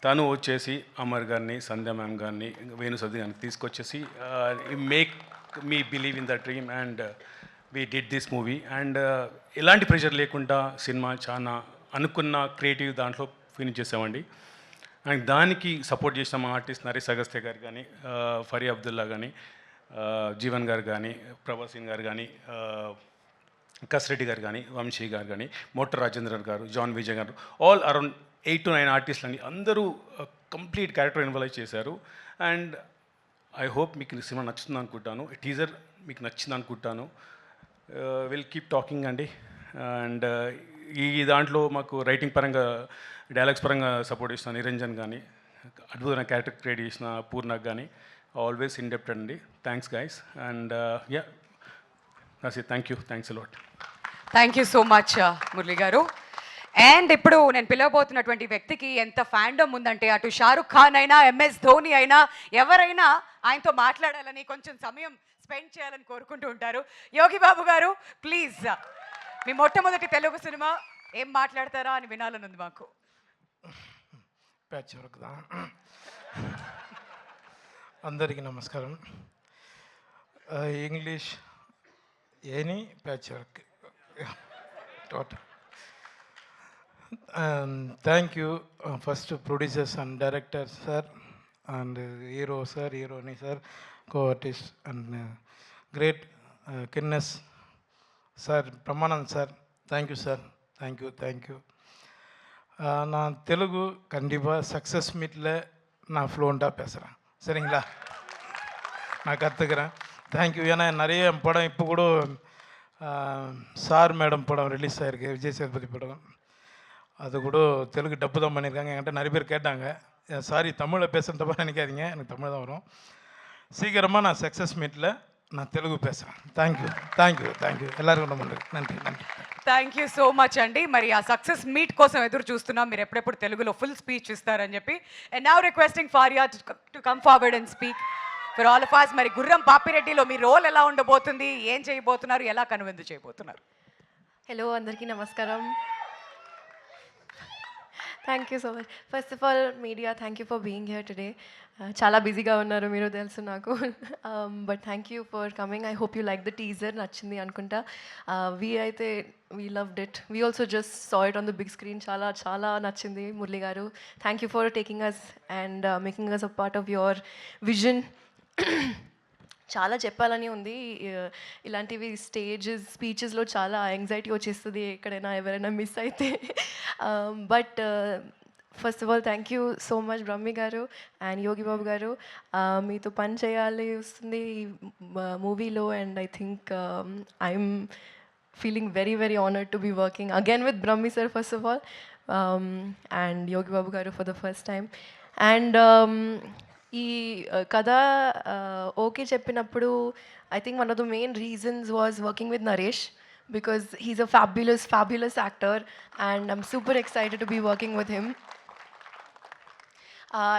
తను వచ్చేసి అమర్ గారిని, సంధ్యా మ్యామ్ గారిని, వేణు సది గారిని తీసుకొచ్చేసి make me believe in the dream and we did this movie. And ఎలాంటి ప్రెషర్ లేకుండా సినిమా చాలా అనుకున్న క్రియేటివ్ దాంట్లో ఫినిష్ చేసామండి. అండ్ దానికి సపోర్ట్ చేసిన మా ఆర్టిస్ట్ నరేష్ అగస్త్య గారు కానీ, ఫరీ అబ్దుల్లా కానీ, జీవన్ గారు కానీ, ప్రభాసిన్ గారు కానీ, కసిరెడ్డి గారు కానీ, వంశీ గారు కానీ, మోటర్ రాజేంద్ర గారు, జాన్ విజయ్ గారు, ఆల్ అరౌండ్ 8 to 9 ఆర్టిస్టులు అండి. అందరూ కంప్లీట్ క్యారెక్టర్ ఇన్వాల్వ్ చేశారు. అండ్ ఐ హోప్ మీకు సినిమా నచ్చుతుంది అనుకుంటాను. టీజర్ మీకు నచ్చింది అనుకుంటాను. విల్ కీప్ టాకింగ్ అండి. అండ్ ఈ దాంట్లో మాకు రైటింగ్ పరంగా, డైలాగ్స్ పరంగా సపోర్ట్ చేసిన నిరంజన్ కానీ, అద్భుతమైన క్యారెక్టర్ క్రియేట్ చేసిన పూర్ణకు కానీ, ఆల్వేస్ ఇండెప్టెడ్ అండి. Thanks guys. And yeah, that's it. Thank you. Thanks a lot. Thank you so much Murali గారు. అండ్ ఇప్పుడు నేను పిలవబోతున్నటువంటి వ్యక్తికి ఎంత ఫ్యాండమ్ ఉందంటే, అటు షారుఖ్ ఖాన్ అయినా, ఎంఎస్ ధోని అయినా, ఎవరైనా ఆయనతో మాట్లాడాలని, కొంచెం సమయం స్పెండ్ చేయాలని కోరుకుంటూ ఉంటారు. యోగి బాబు గారు ప్లీజ్. మీ మొట్టమొదటి తెలుగు సినిమా ఏం మాట్లాడతారా అని వినాలని ఉంది మాకు. ప్యాచ్ వర్క్ దా. అందరికీ నమస్కారం. English any patch work total. Thank you first producers and director sir and hero sir, హీరోని sir, co artist and great Guinness sir, Brahmanand sir, thank you sir, thank you. நான் தெலுங்கு கண்டிப்பாக சக்ஸஸ் மீட்டில் நான் ஃப்ளூவெண்ட்டாக பேசுகிறேன், சரிங்களா? நான் கற்றுக்கிறேன். தேங்க்யூ. ஏன்னா நிறைய படம் இப்போ கூட சார் மேடம் படம் ரிலீஸ் ஆகிருக்கு, விஜய் சேதுபதி படம். அது கூட தெலுங்கு டப்பு தான் பண்ணியிருக்காங்க. என்கிட்ட நிறைய பேர் கேட்டாங்க. சாரி தமிழில் பேசுகிற தப்பாக நினைக்காதீங்க, எனக்கு தமிழ் தான் வரும். சீக்கிரமாக நான் சக்ஸஸ் மீட்டில் நான் తెలుగు பேசுகிறேன். థ్యాంక్ యూ எல்லாருக்கும் నన్ను நன்றி. థ్యాంక్ యూ సో మచ్ అండి. మరి ఆ సక్సెస్ మీట్ కోసం ఎదురు చూస్తున్నాం. మీరు ఎప్పుడెప్పుడు తెలుగులో ఫుల్ స్పీచ్ ఇస్తారని చెప్పి. And now requesting Faria to come forward and speak for all of us. మరి గుర్రం పాపిరెడ్డిలో మీ రోల్ ఎలా ఉండబోతుంది, ఏం చేయబోతున్నారు, ఎలా కనువిందు చేయబోతున్నారు? హలో, అందరికీ నమస్కారం. Thank you so much. First of all media, thank you for being here today. చాలా బిజీగా ఉన్నారు మీరు, తెలుసు నాకు. But thank you for coming. I hope you like the teaser. నచ్చింది అనుకుంటా. We loved it. We also just saw it on the big screen. చాలా చాలా నచ్చింది Murali garu. Thank you for taking us and making us a part of your vision. చాలా చెప్పాలని ఉంది. ఇలాంటివి స్పీచెస్లో చాలా యాంగ్జైటీ వచ్చేస్తుంది ఎక్కడైనా ఎవరైనా మిస్ అయితే. But first of all thank you so much Brahmi గారు అండ్ యోగి బాబు గారు. మీతో పని చేయాలి వస్తుంది ఈ మూవీలో. And I think I'm feeling very, very honored to be working again with Brahmi sir, first of all, and Yogi Babu garu for the first time. And ఈ కథ ఓకే చెప్పినప్పుడు I think one of the main reasons was working with Naresh, because he's a fabulous actor and I'm super excited to be working with him.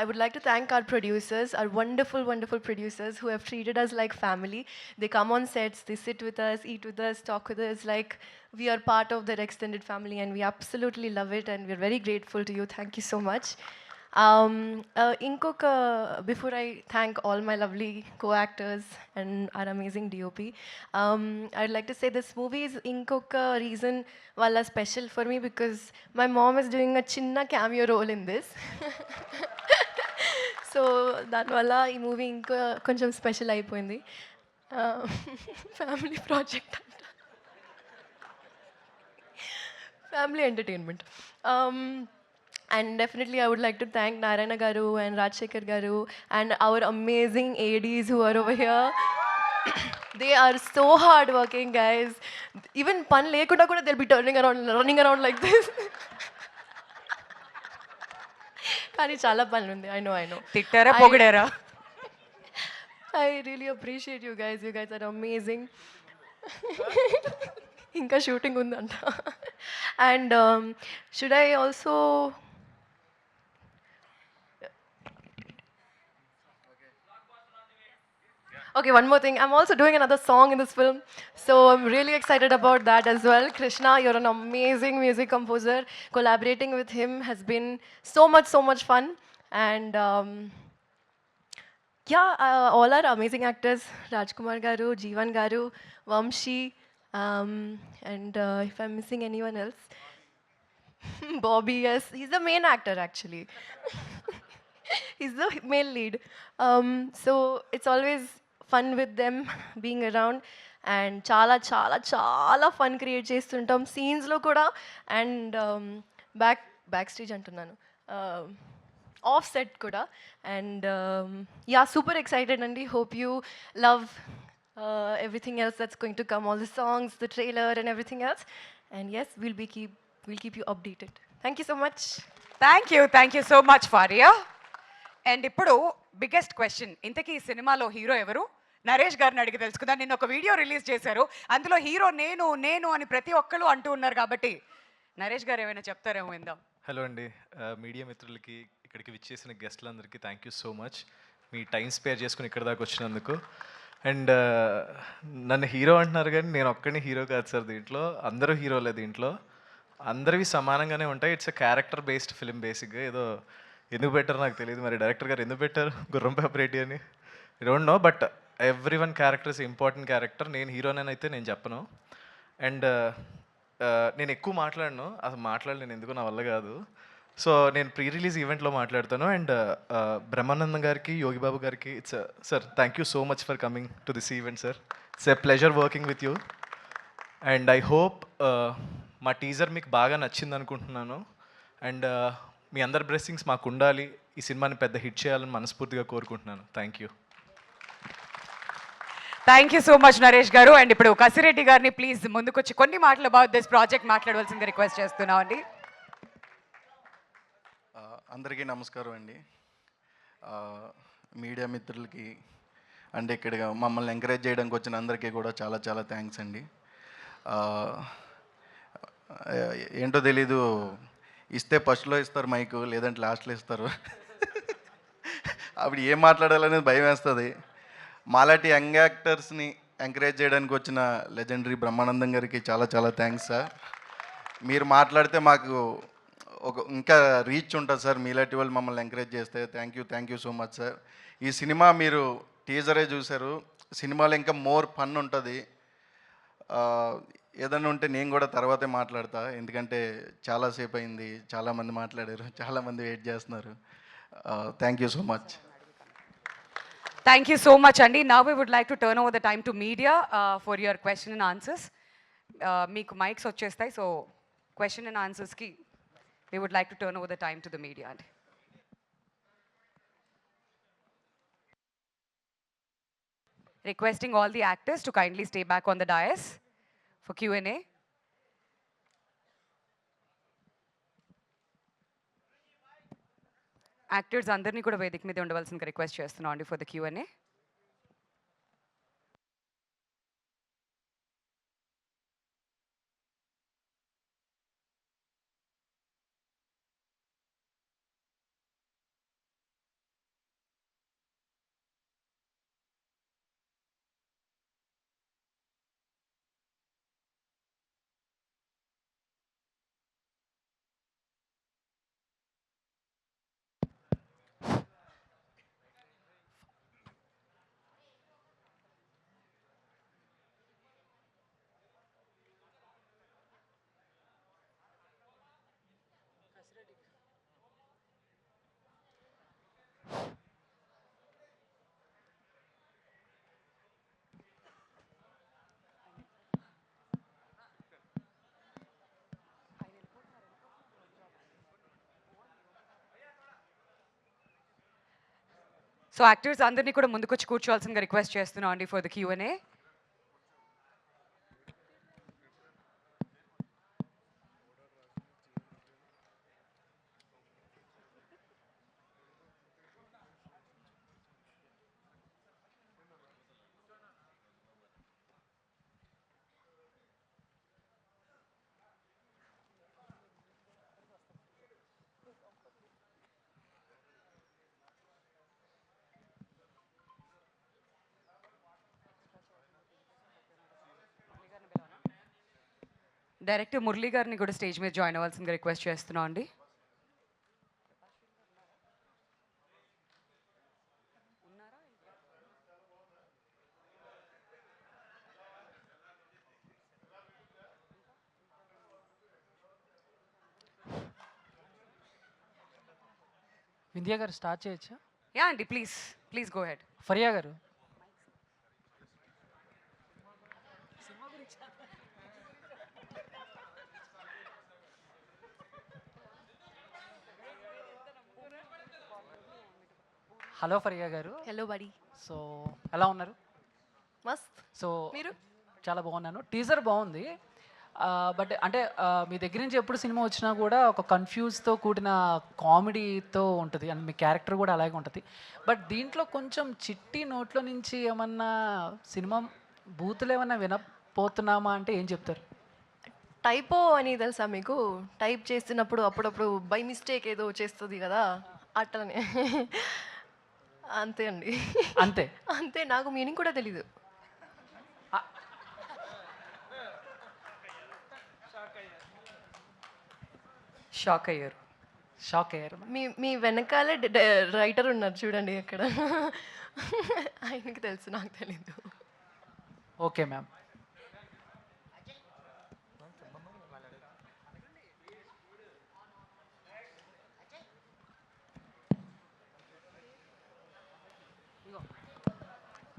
I would like to thank our producers, our wonderful producers who have treated us like family. They come on sets, they sit with us, eat with us, talk with us like we are part of their extended family, and we absolutely love it and we're very grateful to you. Thank you so much. Before I thank all my lovely co-actors and our amazing DOP, I'd like to say this movie is inkoka reason wala special for me, because my mom is doing a chinna cameo role in this. So దానివల్ల ఈ movie ఇంకా కొంచెం special అయిపోయింది. Family project అంట, family entertainment. And definitely I would like to thank Narayana garu and Rajshekhar garu and our amazing ADs who are over here. They are so hard working guys. Even pun lekunda kuda they'll be running around like this. కానీ చాలా పనులు ఉంది. I know. తిట్టారా పొగిడారా? I really appreciate you guys. You guys are amazing. ఇంకా shooting ఉందంట. And should I also okay, one more thing. I'm also doing another song in this film, so I'm really excited about that as well. Krishna, you're an amazing music composer. Collaborating with him has been so much fun. And all our amazing actors, Rajkumar garu, Jeevan garu, Vamshi, and if I'm missing anyone else, Bobby, yes, he's the main actor actually. He's the male lead. So it's always fun with them being around, and చాలా fun create చేస్తుంటాం సీన్స్లో కూడా. And back stage అంటున్నాను, of set కూడా. And super excited అండి. Hope you love everything else that's going to come, all the songs, the trailer and everything else. And yes, we'll keep you updated. Thank you so much. Thank you so much Faria. And ఇప్పుడు biggest question, ఇంతకీ ఈ సినిమాలో hero ఎవరు? నరేష్ గారిని అడిగి తెలుసుకుందాం. నిన్న ఒక వీడియో రిలీజ్ చేశారు, అందులో హీరో నేను అని ప్రతి ఒక్కరు అంటూ ఉన్నారు, కాబట్టి నరేష్ గారు ఏమైనా చెప్తారేమో విందాం. హలో అండి, మీడియా మిత్రులకి, ఇక్కడికి విచ్చేసిన గెస్ట్లందరికీ థ్యాంక్ యూ సో మచ్. మీ టైం స్పేర్ చేసుకుని ఇక్కడ దాకా వచ్చినందుకు. అండ్ నన్ను హీరో అంటున్నారు కానీ నేను ఒక్కడిని హీరో కాదు సార్ దీంట్లో. అందరూ హీరోలే దీంట్లో. అందరివి సమానంగానే ఉంటాయి. It's a character based film బేసిక్గా. ఏదో ఎందుకు పెట్టారో నాకు తెలియదు, మరి డైరెక్టర్ గారు ఎందుకు పెట్టారు గుర్రం పేపరేటి అని, I don't know. But every one character is important character. నేను హీరోనైతే నేను చెప్పను. అండ్ నేను ఎక్కువ మాట్లాడను, అసలు మాట్లాడలేను, ఎందుకు నా వల్ల కాదు. సో నేను ప్రీ రిలీజ్ ఈవెంట్లో మాట్లాడతాను. అండ్ బ్రహ్మానందం గారికి, యోగి బాబు గారికి, it's sir thank you so much for coming to this event sir. It's a pleasure working with you. And I hope మా టీజర్ మీకు బాగా నచ్చింది అనుకుంటున్నాను. అండ్ మీ అందరి బ్లెస్సింగ్స్ మాకు ఉండాలి, ఈ సినిమాని పెద్ద హిట్ చేయాలని మనస్ఫూర్తిగా కోరుకుంటున్నాను. Thank you. Thank you so much Naresh గారు. అండ్ ఇప్పుడు కసిరెడ్డి గారిని ప్లీజ్ ముందుకొచ్చి కొన్ని మాటలు అబౌట్ దిస్ ప్రాజెక్ట్ మాట్లాడవలసిందిగా రిక్వెస్ట్ చేస్తున్నాం అండి. అందరికీ నమస్కారం అండి. మీడియా మిత్రులకి అంటే ఇక్కడ మమ్మల్ని ఎంకరేజ్ చేయడానికి వచ్చిన అందరికీ కూడా చాలా చాలా థ్యాంక్స్ అండి. ఏంటో తెలీదు, ఇస్తే ఫస్ట్లో ఇస్తారు మైకు, లేదంటే లాస్ట్లో ఇస్తారు. అప్పుడు ఏం మాట్లాడాలనేది భయం వేస్తుంది. మాలాంటి యంగ్ యాక్టర్స్ని ఎంకరేజ్ చేయడానికి వచ్చిన లెజెండరీ బ్రహ్మానందం గారికి చాలా చాలా థ్యాంక్స్ సార్. మీరు మాట్లాడితే మాకు ఇంకా రీచ్ ఉంటుంది సార్, మీలాంటి వాళ్ళు మమ్మల్ని ఎంకరేజ్ చేస్తే. Thank you so much sir. ఈ సినిమా మీరు టీజరే చూశారు, సినిమాలో ఇంకా మోర్ ఫన్ ఉంటుంది. ఏదన్నా ఉంటే నేను కూడా తర్వాతే మాట్లాడతా, ఎందుకంటే చాలాసేపు అయింది, చాలామంది మాట్లాడారు, చాలామంది వెయిట్ చేస్తున్నారు. Thank you so much. Thank you so much అండి. Now we would like to turn over the time to media for your question and answers. మీకు మైక్స్ వచ్చేస్తాయి, సో క్వశ్చన్ అండ్ ఆన్సర్స్కి we would like to turn over the time to the media. Requesting all the actors to kindly stay back on the dais for Q&A. Actors andarni kuda vedik meede undavalsinదిగా request చేస్తున్నాం అండి for the Q&A. So actors అందరినీ కూడా ముందుకొచ్చి కూర్చోవాల్సిందిగా request చేస్తున్నాం అండి for the Q&A. Director Murali గారిని కూడా స్టేజ్ మీద జాయిన్ అవ్వాల్సిందిగా రిక్వెస్ట్ చేస్తున్నాం అండి. వింధ్య గారు స్టార్ట్ చేయొచ్చా? యా అండి, ప్లీజ్ గో హెడ్. ఫరియా గారు. హలో ఫరియా గారు. హలో బడి. సో ఎలా ఉన్నారు? మస్త్. సో మీరు? చాలా బాగున్నాను. టీజర్ బాగుంది. బట్ అంటే మీ దగ్గర నుంచి ఎప్పుడు సినిమా వచ్చినా కూడా ఒక కన్ఫ్యూజ్తో కూడిన కామెడీతో ఉంటుంది, అండ్ మీ క్యారెక్టర్ కూడా అలాగే ఉంటుంది. బట్ దీంట్లో కొంచెం చిట్టి నోట్లో నుంచి ఏమన్నా సినిమా బూతులు ఏమన్నా వినపోతున్నామా అంటే ఏం చెప్తారు? టైపో అని తెలుసా మీకు? టైప్ చేస్తున్నప్పుడు అప్పుడప్పుడు బై మిస్టేక్ ఏదో చేస్తుంది కదా, అట్లనే. అంతే అండి. అంతే. అంతే, నాకు మీనింగ్ కూడా తెలీదు. షాక్ అయ్యారు. షాక్ అయ్యారు. మీ మీ వెనకాలే రైటర్ ఉన్నారు చూడండి అక్కడ. ఆయనకి తెలుసు, నాకు తెలీదు. Okay ma'am.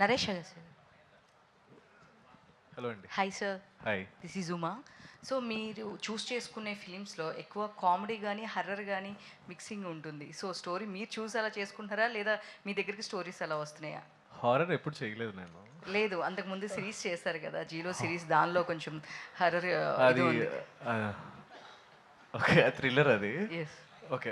Naresh sir. Hello అండి. Hi sir. Hi. This is Uma. So మీరు చూస్ చేసుకునే ఫిలిమ్స్లో ఎక్కువ కామెడీ కానీ హర్రర్ కానీ మిక్సింగ్ ఉంటుంది. సో స్టోరీ మీరు చూసి అలా చేసుకుంటారా లేదా మీ దగ్గరికి స్టోరీస్ అలా వస్తున్నాయా? హారర్ ఎప్పుడు చేయలేదు నేను. లేదు, అంతకుముందు సిరీస్ చేశారు కదా, జీలో సిరీస్, దానిలో కొంచెం హర్రర్ అది ఓకే, థ్రిల్లర్ అది. ఎస్. ఓకే,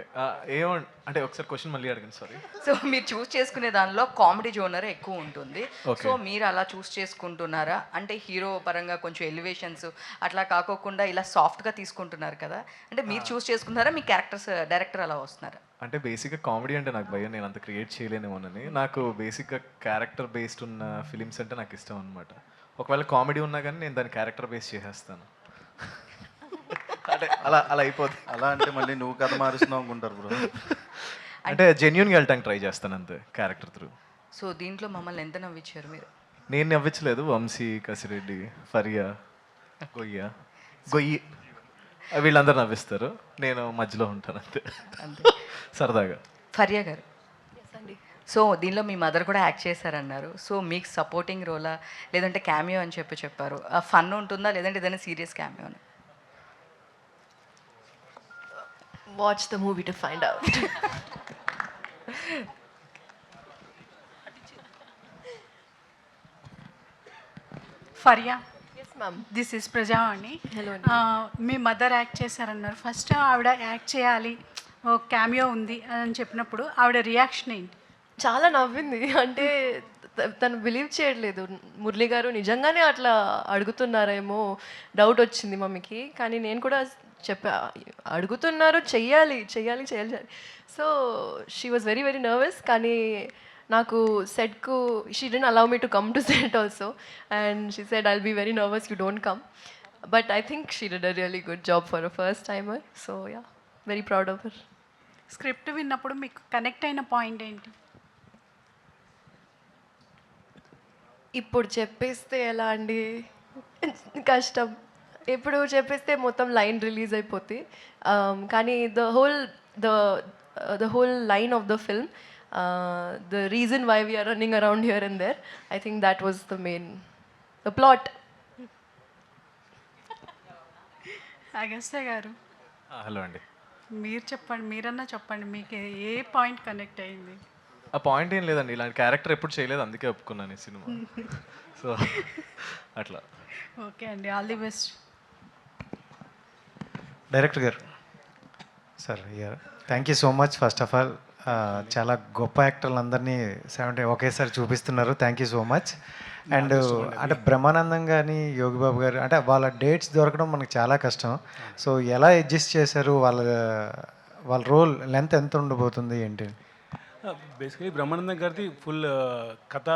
అంటే ఒకసారి క్వశ్చన్ మళ్ళీ అడగండి, సారీ. సో మీరు చూస్ చేసుకునే దానిలో కామెడీ జోనర్ ఎక్కువ ఉంటుంది. సో మీరు అలా చూస్ చేసుకుంటున్నారా? అంటే హీరో పరంగా కొంచెం ఎలివేషన్స్ అట్లా కాకోకుండా ఇలా సాఫ్ట్గా తీసుకుంటున్నారు కదా, అంటే మీరు చూస్ చేసుకుంటున్నారా, మీ క్యారెక్టర్స్ డైరెక్టర్ అలా వస్తున్నారా? అంటే బేసిక్గా కామెడీ అంటే నాకు భయం, నేను అంత క్రియేట్ చేయలేనేమోనని. నాకు బేసిక్గా క్యారెక్టర్ బేస్డ్ ఉన్న ఫిలిమ్స్ అంటే నాకు ఇష్టం అనమాట. ఒకవేళ కామెడీ ఉన్నా కానీ నేను దాన్ని క్యారెక్టర్ బేస్ చేసేస్తాను. అంటే అలా అలా అయిపోతుంది. అలా అంటే మళ్ళీ నువ్వు కథ మారుస్తున్నావు అనుకుంటారు బ్రో. అంటే జెన్యున్గా వెళ్ళటానికి ట్రై చేస్తాను అంతే, క్యారెక్టర్ త్రూ. సో దీంట్లో మమ్మల్ని ఎంత నవ్వించారు మీరు? నేను నవ్వించలేదు, వంశీ, కసిరెడ్డి, ఫరియా, గొయ్యి వీళ్ళందరూ నవ్విస్తారు, నేను మధ్యలో ఉంటాను అంతే సరదాగా. ఫరియా గారు, సో దీనిలో మీ మదర్ కూడా యాక్ట్ చేశారన్నారు. సో మీకు సపోర్టింగ్ రోలా లేదంటే క్యామియో అని చెప్పారు, ఫన్ ఉంటుందా లేదంటే ఏదైనా serious cameo? Watch the movie to find out. Faria. Yes ma'am. This is Prajavani. Hello. Me mother act చేశారన్నారు. ఫస్ట్ ఆవిడ యాక్ట్ చేయాలి, ఓ క్యామియో ఉంది అని చెప్పినప్పుడు ఆవిడ రియాక్షన్ ఏంటి? చాలా నవ్వింది. అంటే తను బిలీవ్ చేయట్లేదు, మురళి గారు నిజంగానే అట్లా అడుగుతున్నారేమో డౌట్ వచ్చింది మమ్మీకి. కానీ నేను కూడా చెప్పా, అడుగుతున్నారు, చెయ్యాలి. So she was very very nervous. కానీ నాకు సెట్కు she didn't allow me to come to set also, and she said I'll be very nervous, you don't come. But I think she did a really good job for a first timer. So yeah, very proud of her. Script విన్నప్పుడు మీకు connect అయిన point ఏంటి? ఇప్పుడు చెప్పేస్తే ఎలా అండి, కష్టం. ఎప్పుడు చెప్పేస్తే మొత్తం లైన్ రిలీజ్ అయిపోతుంది. కానీ the whole line of the film, the reason why we're running around here and there, I think that was the plot. Agastya garu. Hello అండి. మీరన్నా చెప్పండి, మీకు ఏ పాయింట్ కనెక్ట్ అయింది? ఆ పాయింట్ ఏం లేదండి, ఇలాంటి క్యారెక్టర్ ఎప్పుడు చేయలేదు, అందుకే ఒప్పుకున్నాను ఈ సినిమా. సో అట్లా. ఓకే అండి, ఆల్ ది బెస్ట్. డైరెక్టర్ గారు sir, thank you so much. First of all చాలా గొప్ప యాక్టర్లు అందరినీ ఒకేసారి చూపిస్తున్నారు, thank you so much. And అంటే బ్రహ్మానందం కానీ యోగిబాబు గారు, అంటే వాళ్ళ డేట్స్ దొరకడం మనకు చాలా కష్టం. సో ఎలా అడ్జస్ట్ చేశారు, వాళ్ళ రోల్ లెంత్ ఎంత ఉండబోతుంది ఏంటి? బేసికలీ బ్రహ్మానందం గారిది ఫుల్ కథ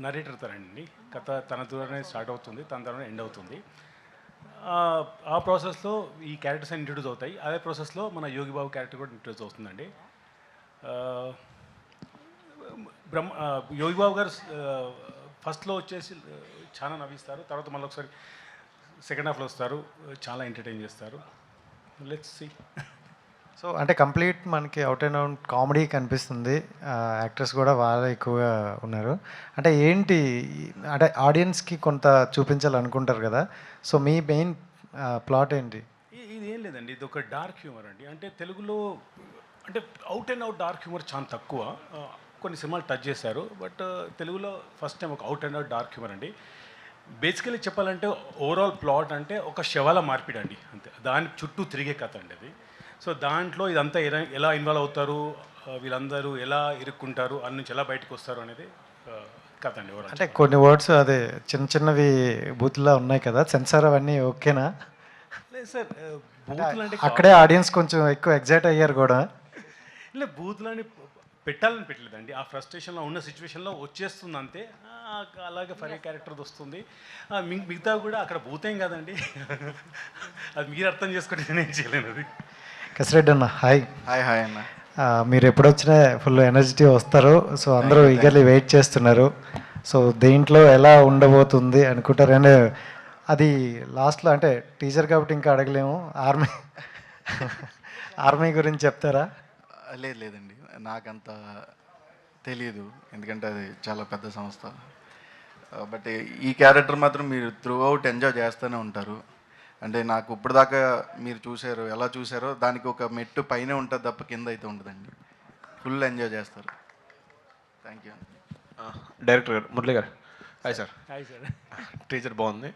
నరేటర్ తరండి. కథ తన ద్వారానే స్టార్ట్ అవుతుంది, తన ద్వారా ఎండ్ అవుతుంది. ఆ ప్రాసెస్లో ఈ క్యారెక్టర్స్ అన్ని ఇంట్రడ్యూస్ అవుతాయి. అదే ప్రాసెస్లో మన యోగిబాబు క్యారెక్టర్ కూడా ఇంట్రడ్యూస్ అవుతుందండి. యోగిబాబు గారు ఫస్ట్లో వచ్చేసి చాలా నవ్విస్తారు, తర్వాత మళ్ళీ ఒకసారి సెకండ్ హాఫ్లో వస్తారు, చాలా ఎంటర్టైన్ చేస్తారు. Let's see. సో అంటే కంప్లీట్ మనకి అవుట్ అండ్ అవుట్ కామెడీ కనిపిస్తుంది, యాక్టర్స్ కూడా బాగా ఎక్కువగా ఉన్నారు. అంటే ఏంటి, అంటే ఆడియన్స్కి కొంత చూపించాలనుకుంటారు కదా, సో మీ మెయిన్ ప్లాట్ ఏంటి? ఇది ఏం లేదండి, ఇది ఒక డార్క్ హ్యూమర్ అండి. అంటే తెలుగులో అంటే out and out dark humour చాలా తక్కువ, కొన్ని సినిమాలు టచ్ చేశారు. బట్ తెలుగులో ఫస్ట్ టైం ఒక out and out dark humour అండి. బేసికలీ చెప్పాలంటే ఓవరాల్ ప్లాట్ అంటే ఒక శవాల మార్పిడి అండి, అంతే. దాని చుట్టూ తిరిగే కథ అండి అది. సో దాంట్లో ఇదంతా ఎలా ఇన్వాల్వ్ అవుతారు, వీళ్ళందరూ ఎలా ఇరుక్కుంటారు, అన్ని నుంచి ఎలా బయటకు వస్తారు అనేది కథ అండి. అంటే కొన్ని వర్డ్స్ అదే చిన్నవి బూత్లా ఉన్నాయి కదా, సెన్సార్ అవన్నీ ఓకేనా? లేదు సార్, బూతులు అంటే అక్కడే ఆడియన్స్ కొంచెం ఎక్కువ ఎగ్జైట్ అయ్యారు కూడా. లేదు, బూతులని పెట్టాలని పెట్టలేదండి. ఆ ఫ్రస్ట్రేషన్లో ఉన్న సిచ్యువేషన్లో వచ్చేస్తుంది అంతే. అలాగే ఫరీ క్యారెక్టర్ వస్తుంది. మిగతా కూడా అక్కడ భూతేం కదండి. అది మీరు అర్థం చేసుకుంటే నేను చేయలేను. అది కసిరెడ్డి అన్న హాయ్. హాయ్ హాయ్ అన్న. మీరు ఎప్పుడు వచ్చినా ఫుల్ ఎనర్జిటీ వస్తారు. సో అందరూ ఈగర్లీ వెయిట్ చేస్తున్నారు. సో దేంట్లో ఎలా ఉండబోతుంది అనుకుంటారు. అండ్ అది లాస్ట్లో అంటే టీచర్ కాబట్టి ఇంకా అడగలేము. ఆర్మీ గురించి చెప్తారా? లేదండి, నాకంత తెలియదు, ఎందుకంటే అది చాలా పెద్ద సంస్థ. బట్ ఈ క్యారెక్టర్ మాత్రం మీరు త్రూ అవుట్ ఎంజాయ్ చేస్తూనే ఉంటారు. అంటే నాకు ఇప్పుడు దాకా మీరు చూసారు, ఎలా చూసారో దానికి ఒక మెట్టు పైన ఉంటుంది తప్ప కింద అయితే ఉండదండి. ఫుల్ ఎంజాయ్ చేస్తారు. Thank you. డైరెక్టర్ గారు, మురళి గారు, hi sir. Hi sir. Teacher బాగుంది.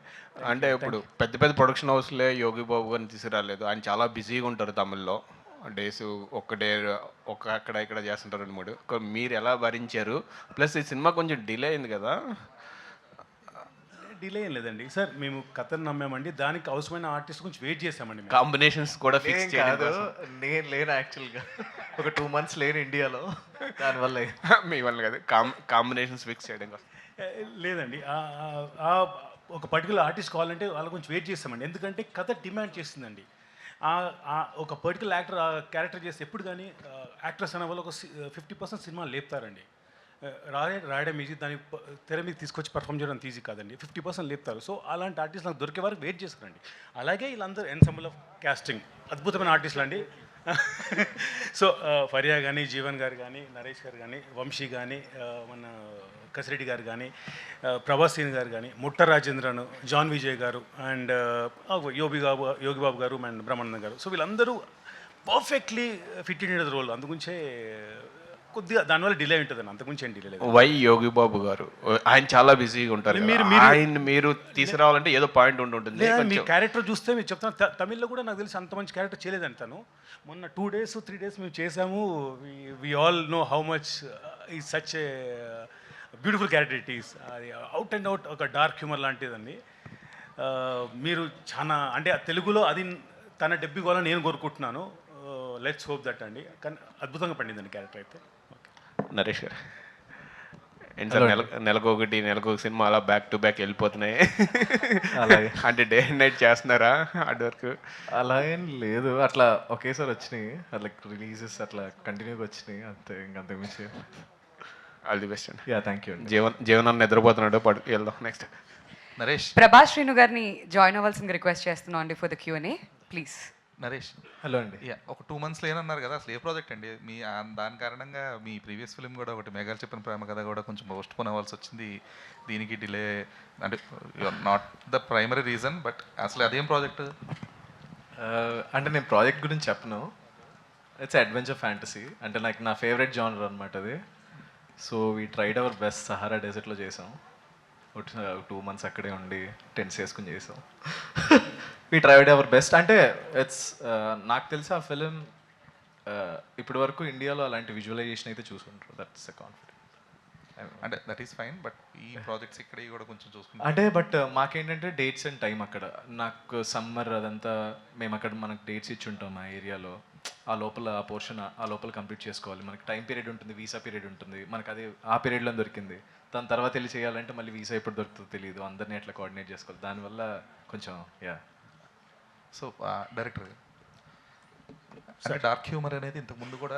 అంటే ఇప్పుడు పెద్ద పెద్ద ప్రొడక్షన్ హౌస్లే యోగి బాబు గారిని తీసుకురాలేదు. ఆయన చాలా బిజీగా ఉంటారు తమిళ్లో. డేస్ అక్కడ ఇక్కడ చేస్తుంటారు 2-3. మీరు ఎలా భరించారు? ప్లస్ ఈ సినిమా కొంచెం డిలే అయింది కదా. డిలే ఏం లేదండి సార్, మేము కథను నమ్మామండి. దానికి అవసరమైన ఆర్టిస్ట్ గురించి వెయిట్ చేసామండి. కాంబినేషన్స్ కూడా ఫిక్స్ కాదు, నేను లేను యాక్చువల్గా. ఒక 2 months లేను ఇండియాలో, దానివల్ల మీ వల్ల కాదు, కాంబినేషన్స్ ఫిక్స్ చేయడం కోసం. లేదండి, ఒక పర్టికులర్ ఆర్టిస్ట్ కావాలంటే వాళ్ళ గురించి వెయిట్ చేస్తామండి. ఎందుకంటే కథ డిమాండ్ చేస్తుందండి. ఒక పర్టికులర్ యాక్టర్ ఆ క్యారెక్టర్ చేస్తే ఎప్పుడు కానీ యాక్టర్స్ అనే వాళ్ళు ఒక 50% సినిమా లేపుతారండి. రాయడం ఈజీ, దాన్ని తెర మీద తీసుకొచ్చి పర్ఫామ్ చేయడం ఈజీ కాదండి. 50% లేపుతారు. సో అలాంటి ఆర్టిస్ట్ నాకు దొరికే వరకు వెయిట్ చేస్తారండి. అలాగే వీళ్ళందరూ ఎన్సెంబుల్ ఆఫ్ కాస్టింగ్ అద్భుతమైన ఆర్టిస్టులు అండి. సో ఫరియా కానీ, జీవన్ గారు కానీ, నరేష్ గారు కానీ, వంశీ కానీ, మన కసిరెడ్డి గారు కానీ, ప్రభాసీన్ గారు కానీ, ముట్ట రాజేంద్రను, జాన్ విజయ్ గారు, అండ్ యోగి బాబు గారు అండ్ బ్రహ్మానందం గారు. సో వీళ్ళందరూ perfectly fit in the role. అందుగురించే కొద్దిగా దానివల్ల డిలే ఉంటుందండి, అంతకుమించి ఏం డిలే లేదు. వై యోగి బాబు గారు? ఆయన చాలా బిజీగా ఉంటారు. మీరు తీసుకురావాలంటే ఏదో పాయింట్ ఉంటుంది. మీ క్యారెక్టర్ చూస్తే మీరు చెప్తాను, తమిళ్లో కూడా నాకు తెలిసి అంత మంచి క్యారెక్టర్ చేయలేదండి తను. మొన్న 2 days 3 days మేము చేసాము. We all know how much is such a beautiful character it is. అది అవుట్ అండ్ అవుట్ ఒక డార్క్ హ్యూమర్ లాంటిదండి. మీరు చాలా అంటే తెలుగులో అది తన డెబ్బి కావాలని నేను కోరుకుంటున్నాను. లెట్స్ హోప్ దట్ అండి. కానీ అద్భుతంగా పండిందండి క్యారెక్టర్ అయితే. నరేష్ గారు ఏంటి సార్, నెలకు ఒక సినిమా అలా బ్యాక్ టు బ్యాక్ వెళ్ళిపోతున్నాయి. అలాగే అంటే డే అండ్ నైట్ చేస్తున్నారా హార్డ్ వర్క్? అలాగేం లేదు, అట్లా ఒకేసారి వచ్చినాయి, అట్లా రిలీజెస్ అట్లా కంటిన్యూగా వచ్చినాయి అంతే, ఇంకంతకు మించి. ఆల్ ది బెస్ట్ అండి. Yeah thank you. జీవనాన్ని నిద్రపోతున్నాడు, వెళ్దాం నెక్స్ట్. నరేష్, ప్రభాస్ శ్రీను గారిని జాయిన్ అవ్వాల్సింది రిక్వెస్ట్ చేస్తున్నాం అండి for the Q&A please. Naresh, hello అండి. ఒక 2 months లేనన్నారు కదా, అసలు ఏ ప్రాజెక్ట్ అండి? దాని కారణంగా మీ ప్రీవియస్ ఫిలిం కూడా ఒకటి మేఘాలు చెప్పిన ప్రేమ కథ కూడా కొంచెం పోస్ట్ పోన్ అవ్వాల్సి వచ్చింది. దీనికి డిలే అంటే not the primary reason, but అసలు అదేం ప్రాజెక్ట్? అంటే నేను ప్రాజెక్ట్ గురించి చెప్పను. ఇట్స్ అడ్వెంచర్ ఫ్యాంటసీ, అంటే నాకు నా ఫేవరెట్ జానర్ అనమాట అది. So we tried our best. Sahara డెజర్ట్లో చేసాం. 2 months అక్కడే ఉండి టెంట్స్ వేసుకుని చేసాం. We tried our best. అంటే ఇట్స్ నాకు తెలిసి ఆ ఫిలిం ఇప్పటి వరకు ఇండియాలో అలాంటి విజువలైజేషన్ అయితే చూసుకుంటారు. That's a confident. అంటే దట్ ఈస్ ఫైన్, బట్ ఈ ప్రాజెక్ట్స్ ఇక్కడ కూడా కొంచెం చూసుకుంటాం. అంటే బట్ మాకేంటంటే డేట్స్ అండ్ టైం అక్కడ నాకు సమ్మర్ అదంతా మేము అక్కడ మనకు డేట్స్ ఇచ్చి ఉంటాం ఆ ఏరియాలో. ఆ లోపల ఆ పోర్షన్ ఆ లోపల కంప్లీట్ చేసుకోవాలి. మనకి టైం పీరియడ్ ఉంటుంది, వీసా పీరియడ్ ఉంటుంది. మనకు అది ఆ పీరియడ్లో దొరికింది. దాని తర్వాత వెళ్ళి చేయాలంటే మళ్ళీ వీసా ఎప్పుడు దొరుకుతుందో తెలియదు. అందరినీ ఎట్లా కోఆర్డినేట్ చేసుకోవాలి, దానివల్ల కొంచెం యా. సో డైరెక్టర్ అంటే డార్క్ హ్యూమర్ అనేది ఇంతకు ముందు కూడా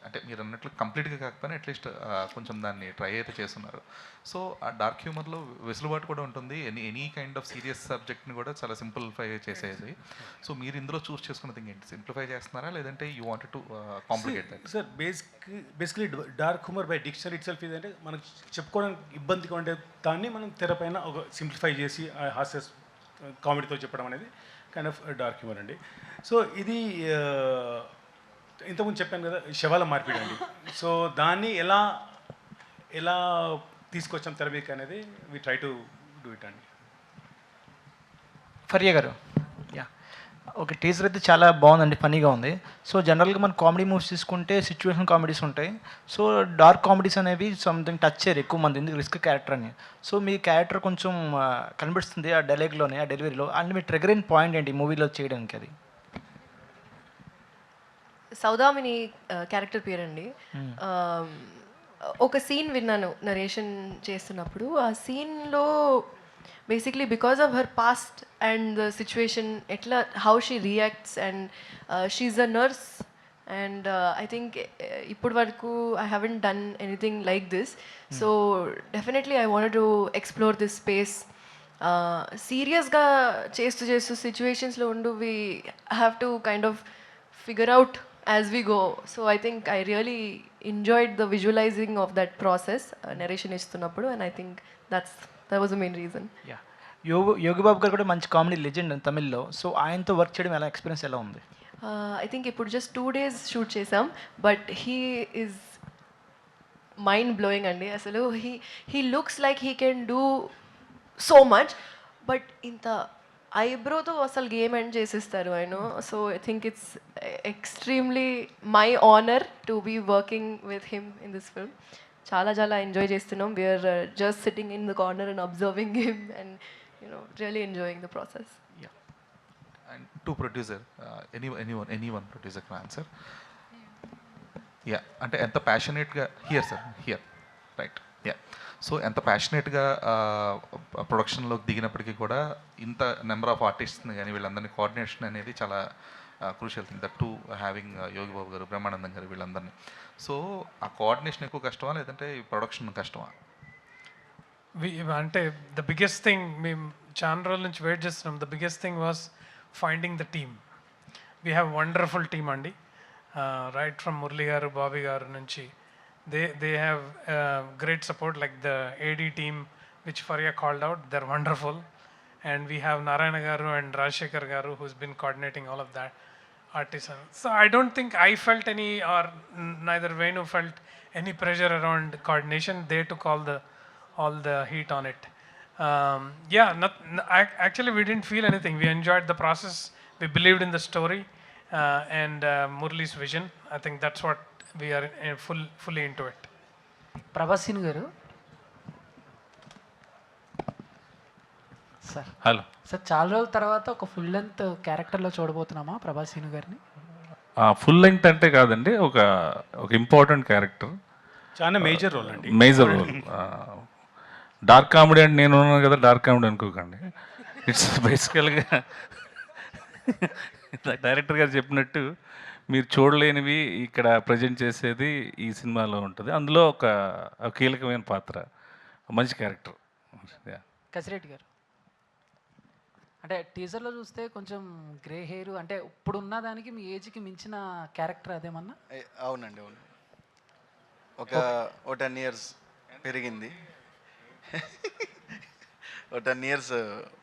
అంటే మీరు అన్నట్లు కంప్లీట్గా కాకపోయినా అట్లీస్ట్ కొంచెం దాన్ని ట్రై అయితే చేస్తున్నారు. సో ఆ డార్క్ హ్యూమర్లో వెసులుబాటు కూడా ఉంటుంది. ఎనీ కైండ్ ఆఫ్ సీరియస్ సబ్జెక్ట్ని కూడా చాలా సింప్లిఫై చేసేది. సో మీరు ఇందులో చూస్ చేసుకున్నది ఏంటి? సింప్లిఫై చేస్తున్నారా లేదంటే you wanted to complicate that? Sir basically dark humour by dictionary it self ఏంటంటే మనకు చెప్పుకోవడానికి ఇబ్బందిగా ఉండే దాన్ని మనం తెరపైన ఒక సింప్లిఫై చేసి హాస్య కామెడీతో చెప్పడం అనేది కైండ్ ఆఫ్ డార్క్ హ్యూమర్ అండి. సో ఇది ఇంతకుముందు చెప్పాను కదా, శవాల మార్పిడి అండి. సో దాన్ని ఎలా తీసుకొచ్చాం తెర మీదకి అనేది we try to do it అండి. ఫరియా గారు, యా ఓకే, టీజర్ అయితే చాలా బాగుందండి, ఫనీగా ఉంది. సో జనరల్గా మన కామెడీ మూవీస్ తీసుకుంటే సిచ్యువేషన్ కామెడీస్ ఉంటాయి. సో డార్క్ కామెడీస్ అనేవి సంథింగ్ టచ్ చేయరు ఎక్కువ మంది, ఎందుకు రిస్క్ క్యారెక్టర్ అని. సో మీ క్యారెక్టర్ కొంచెం కనిపిస్తుంది ఆ డైలాగ్లోనే, ఆ డెలివరీలో. అండ్ మీ ట్రిగర్ ఇన్ పాయింట్ ఏంటి మూవీలో చేయడానికి? అది సౌదామిని క్యారెక్టర్ పేరండి. ఒక సీన్ విన్నాను నరేషన్ చేస్తున్నప్పుడు. ఆ సీన్లో basically because of her past and the situation ఎట్లా how she reacts and she's a nurse and I think ఇప్పటి వరకు I haven't done anything like this. So definitely I want to explore this space. సీరియస్గా చేస్తూ సిచ్యువేషన్స్లో ఉండు we have to kind of figure out as we go. So I think I really enjoyed the visualizing of that process, narration istunnappudu, and I think that was the main reason. Yeah Yogi Babu గారు కూడా మంచి comedy legend అని తమిళ్లో. So ఆయనతో work చేయడం ఎలా experience ఎలా ఉంది? I think ippudu just 2 days shoot chesam, but he is mind blowing andi. Asalu he looks like he can do so much, but inta ఐబ్రోతో అసలు గేమ్ ఎండ్ చేసిస్తారు ఆయన. So I think it's extremely my honour to be working with him in this film. చాలా enjoy చేస్తున్నాం. We are just sitting in the corner and observing him and really enjoying the process. And to producer anyone producer can answer. Yeah అంటే ఎంత ప్యాషనేట్గా here right. Yeah so ఎంత ప్యాషనేట్గా ప్రొడక్షన్లోకి దిగినప్పటికీ కూడా ఇంత number of ఆర్టిస్ట్ని కానీ వీళ్ళందరినీ కోఆర్డినేషన్ అనేది చాలా crucial thing. That to having Yogi Babu గారు, బ్రహ్మానందం గారు, వీళ్ళందరినీ. సో ఆ కోఆర్డినేషన్ ఎక్కువ కష్టమా లేదంటే ఈ ప్రొడక్షన్ కష్టమా? అంటే ద బిగ్గెస్ట్ థింగ్ మేము చాలా రోజుల నుంచి వెయిట్ చేస్తున్నాం. The biggest thing was finding the team. We have wonderful team అండి. రైట్ ఫ్రమ్ మురళి గారు, బాబీ గారు నుంచి they have great support, like the AD team which Faria called out. They're wonderful. And we have Narayana garu and Rajshekar garu who's been coordinating all of that artisan. So I don't think I felt any, or neither Venu felt any pressure around coordination. They took all the heat on it. Actually we didn't feel anything. We enjoyed the process. We believed in the story and Murli's vision. I think that's what we are fully into it. ప్రభాసిన్ గారు sir. Hello sir, చాలా రోజుల తర్వాత ఒక full length క్యారెక్టర్లో చూడబోతున్నామా ప్రభాసిన్ గారిని? Full length అంటే కాదండి, ఒక ఇంపార్టెంట్ క్యారెక్టర్, చాలా మేజర్ రోల్ అండి. Major role. డార్క్ కామెడీ అంటే నేను ఉన్నాను కదా, డార్క్ కామెడీ అనుకోకండి. ఇట్స్ బేసికల్గా డైరెక్టర్ గారు చెప్పినట్టు మీరు చూడలేనివి ఇక్కడ ప్రజెంట్ చేసేది ఈ సినిమాలో ఉంటుంది. అందులో ఒక కీలకమైన పాత్ర, మంచి క్యారెక్టర్. కసిరెడ్డి గారు, అంటే టీజర్లో చూస్తే కొంచెం గ్రే హెయిర్, అంటే ఇప్పుడున్న దానికి మీ ఏజ్కి మించిన క్యారెక్టర్ అదేమన్నా? అవునండి, అవును. ఒక 10 years పెరిగింది. ఒక 10 years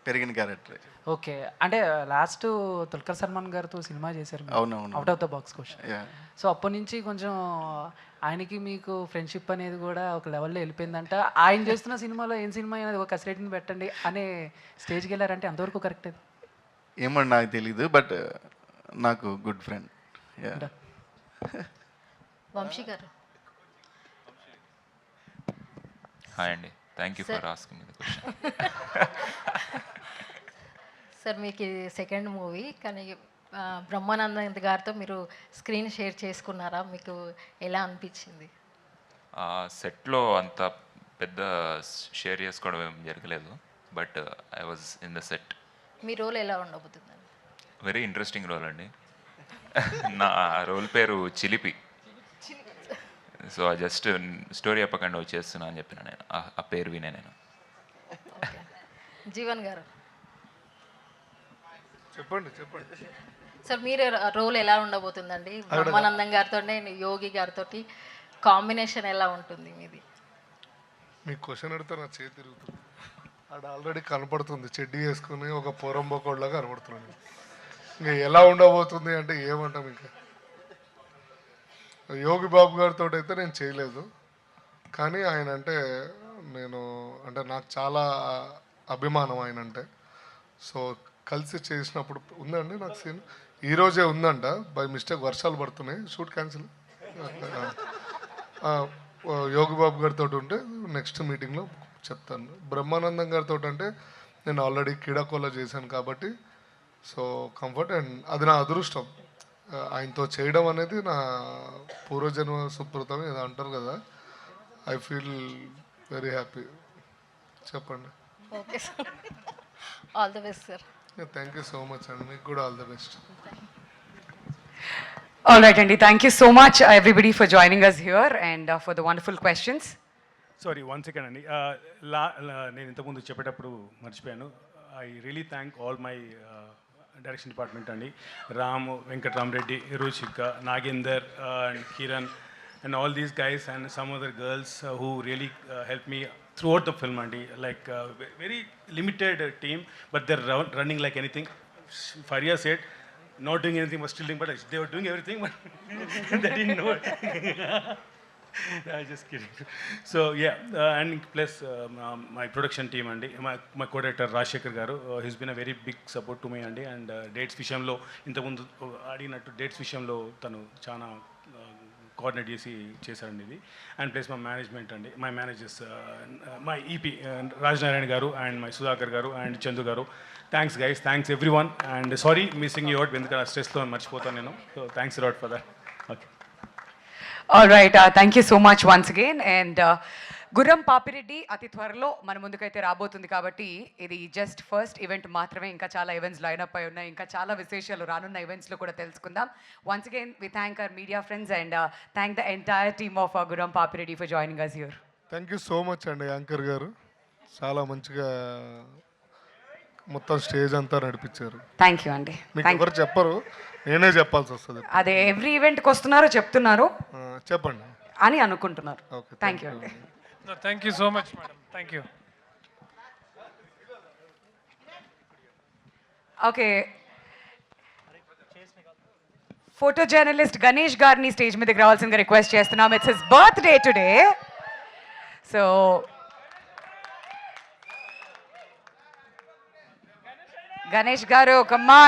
పెరిగిన క్యారెక్టర్. ఓకే, అంటే లాస్ట్ దుల్కర్ సల్మాన్ గారితో సినిమా చేశారు, అవునవును, out of the box question. So అప్పటి నుంచి కొంచెం ఆయనకి మీకు ఫ్రెండ్షిప్ అనేది కూడా ఒక లెవెల్లో వెళ్ళిపోయిందంట. ఆయన చేస్తున్న సినిమాలో ఏం సినిమా అనేది ఒక కసిరెడ్డిని పెట్టండి అనే స్టేజ్కి వెళ్ళారంటే అంతవరకు కరెక్ట్ అది? ఏమన్నా నాకు తెలీదు, బట్ నాకు గుడ్ ఫ్రెండ్. వంశీ గారు. హాయ్ అండి, thank you for asking me the question. Sir, మీకు ఇది సెకండ్ మూవీ, కానీ బ్రహ్మానందం గారితో మీరు స్క్రీన్ షేర్ చేసుకున్నారా? మీకు ఎలా అనిపించింది? సెట్లో అంత పెద్ద షేర్ చేసుకోవడం ఏం జరగలేదు, but I was in the set. మీ రోల్ ఎలా ఉండబోతుందండి? వెరీ ఇంట్రెస్టింగ్ రోల్ అండి. నా రోల్ పేరు చిలిపి. సో జస్ట్ స్టోరీ చెప్పకుండా వచ్చేస్తున్నా అని చెప్పిన నేను, ఆ పేరు వినే నేను. జీవన్ గారు చెప్పండి. సార్, మీరు రోల్ ఎలా ఉండబోతుందండి? బ్రహ్మానందం గారితో, యోగి గారితో కాంబినేషన్ ఎలా ఉంటుంది మీది? మీకు క్వశ్చన్ అడిగితే నా చేతి తిరుగుతుంది. ఆడ ఆల్రెడీ కనపడుతుంది, చెడ్డీ వేసుకుని ఒక పొరంబోకోడ్లాగా కనపడుతున్నాను. ఇంకా ఎలా ఉండబోతుంది అంటే ఏమంటాం. ఇంకా యోగి బాబు గారితో అయితే నేను చేయలేదు, కానీ ఆయన అంటే నాకు చాలా అభిమానం ఆయన అంటే. సో కలిసి చేసినప్పుడు ఉందండి నాకు సీన్, ఈరోజే ఉందంట. బై మిస్టేక్ వర్షాలు పడుతున్నాయి, షూట్ క్యాన్సిల్. యోగి బాబు గారితో ఉంటే నెక్స్ట్ మీటింగ్లో చెప్తాను. బ్రహ్మానందం గారితో అంటే నేను ఆల్రెడీ కిడాకోలా చేశాను కాబట్టి సో కంఫర్ట్, అండ్ అది నా అదృష్టం. ఆయనతో చేయడం అనేది నా పూర్వజన్మ సుకృతం ఏదో అంటారు కదా. I feel very happy. చెప్పండి. Okay sir, all the best sir. Thank you so much అండి, మీకు కూడా all the best. All right, Andy. Thank you so much, everybody, for joining us here and for the wonderful questions. Sorry, 1 second అండి. నేను ఇంతకుముందు చెప్పేటప్పుడు మర్చిపోయాను. I really thank all my direction department అండి. Ram, Venkatramareddy, Ruchika, Nagender and Kiran and all these guys and some other girls who really helped me throughout the film andi, like very limited team, but they're running like anything. Faria said not doing anything but still doing, but they were doing everything but they didn't know it. I just kidding. So yeah, and plus my production team andi, my co-director Rajshekhar garu, he's been a very big support to me andi, and dates vishayamlo ఇంతకుముందు అడిగినట్టు dates విషయంలో తను చాలా coordinate చేశారండి ఇది. And plus మా management అండి, my managers, my EP Rajanarayana గారు అండ్ మై సుధాకర్ గారు అండ్ చందు గారు. Thanks guys, thanks every one, and sorry missing you out, ఎందుకంటే స్ట్రెస్తో మర్చిపోతాను నేను. So thanks lot for that. Okay. All right, thank you so much once again. And గుర్రం పాపిరెడ్డి అతి త్వరలో మన ముందుకైతే రాబోతుంది కాబట్టి ఇది జస్ట్ ఫస్ట్ ఈవెంట్ మాత్రమే. ఇంకా చాలా ఈవెంట్స్ లైనప్ అయి ఉన్నాయి, ఇంకా చాలా విశేషాలు రానున్న ఈవెంట్స్లో కూడా తెలుసుకుందాం. Once again we thank our media friends and thank the entire team of Gurram Papireddy for joining us here. Thank you so much అండి యాంకర్ గారు, చాలా మంచిగా మొత్తం స్టేజ్ అంతా నడిపించారు. థ్యాంక్ యూ అండి. మీకు ఎవరు చెప్పరు, నేనే చెప్పాల్సి వస్తుంది. అదే ఎవ్రీ ఈవెంట్కి వస్తున్నారు చెప్తున్నారు చెప్పండి అని అనుకుంటున్నారు. థ్యాంక్ యూ అండి. No, thank you so much, madam. Thank you. Okay, photo journalist Ganesh గారిని స్టేజ్ మీదకి రావాల్సిందిగా రిక్వెస్ట్ చేస్తున్నాం. It's his birthday today. So Ganesh గారు, కమ్మా.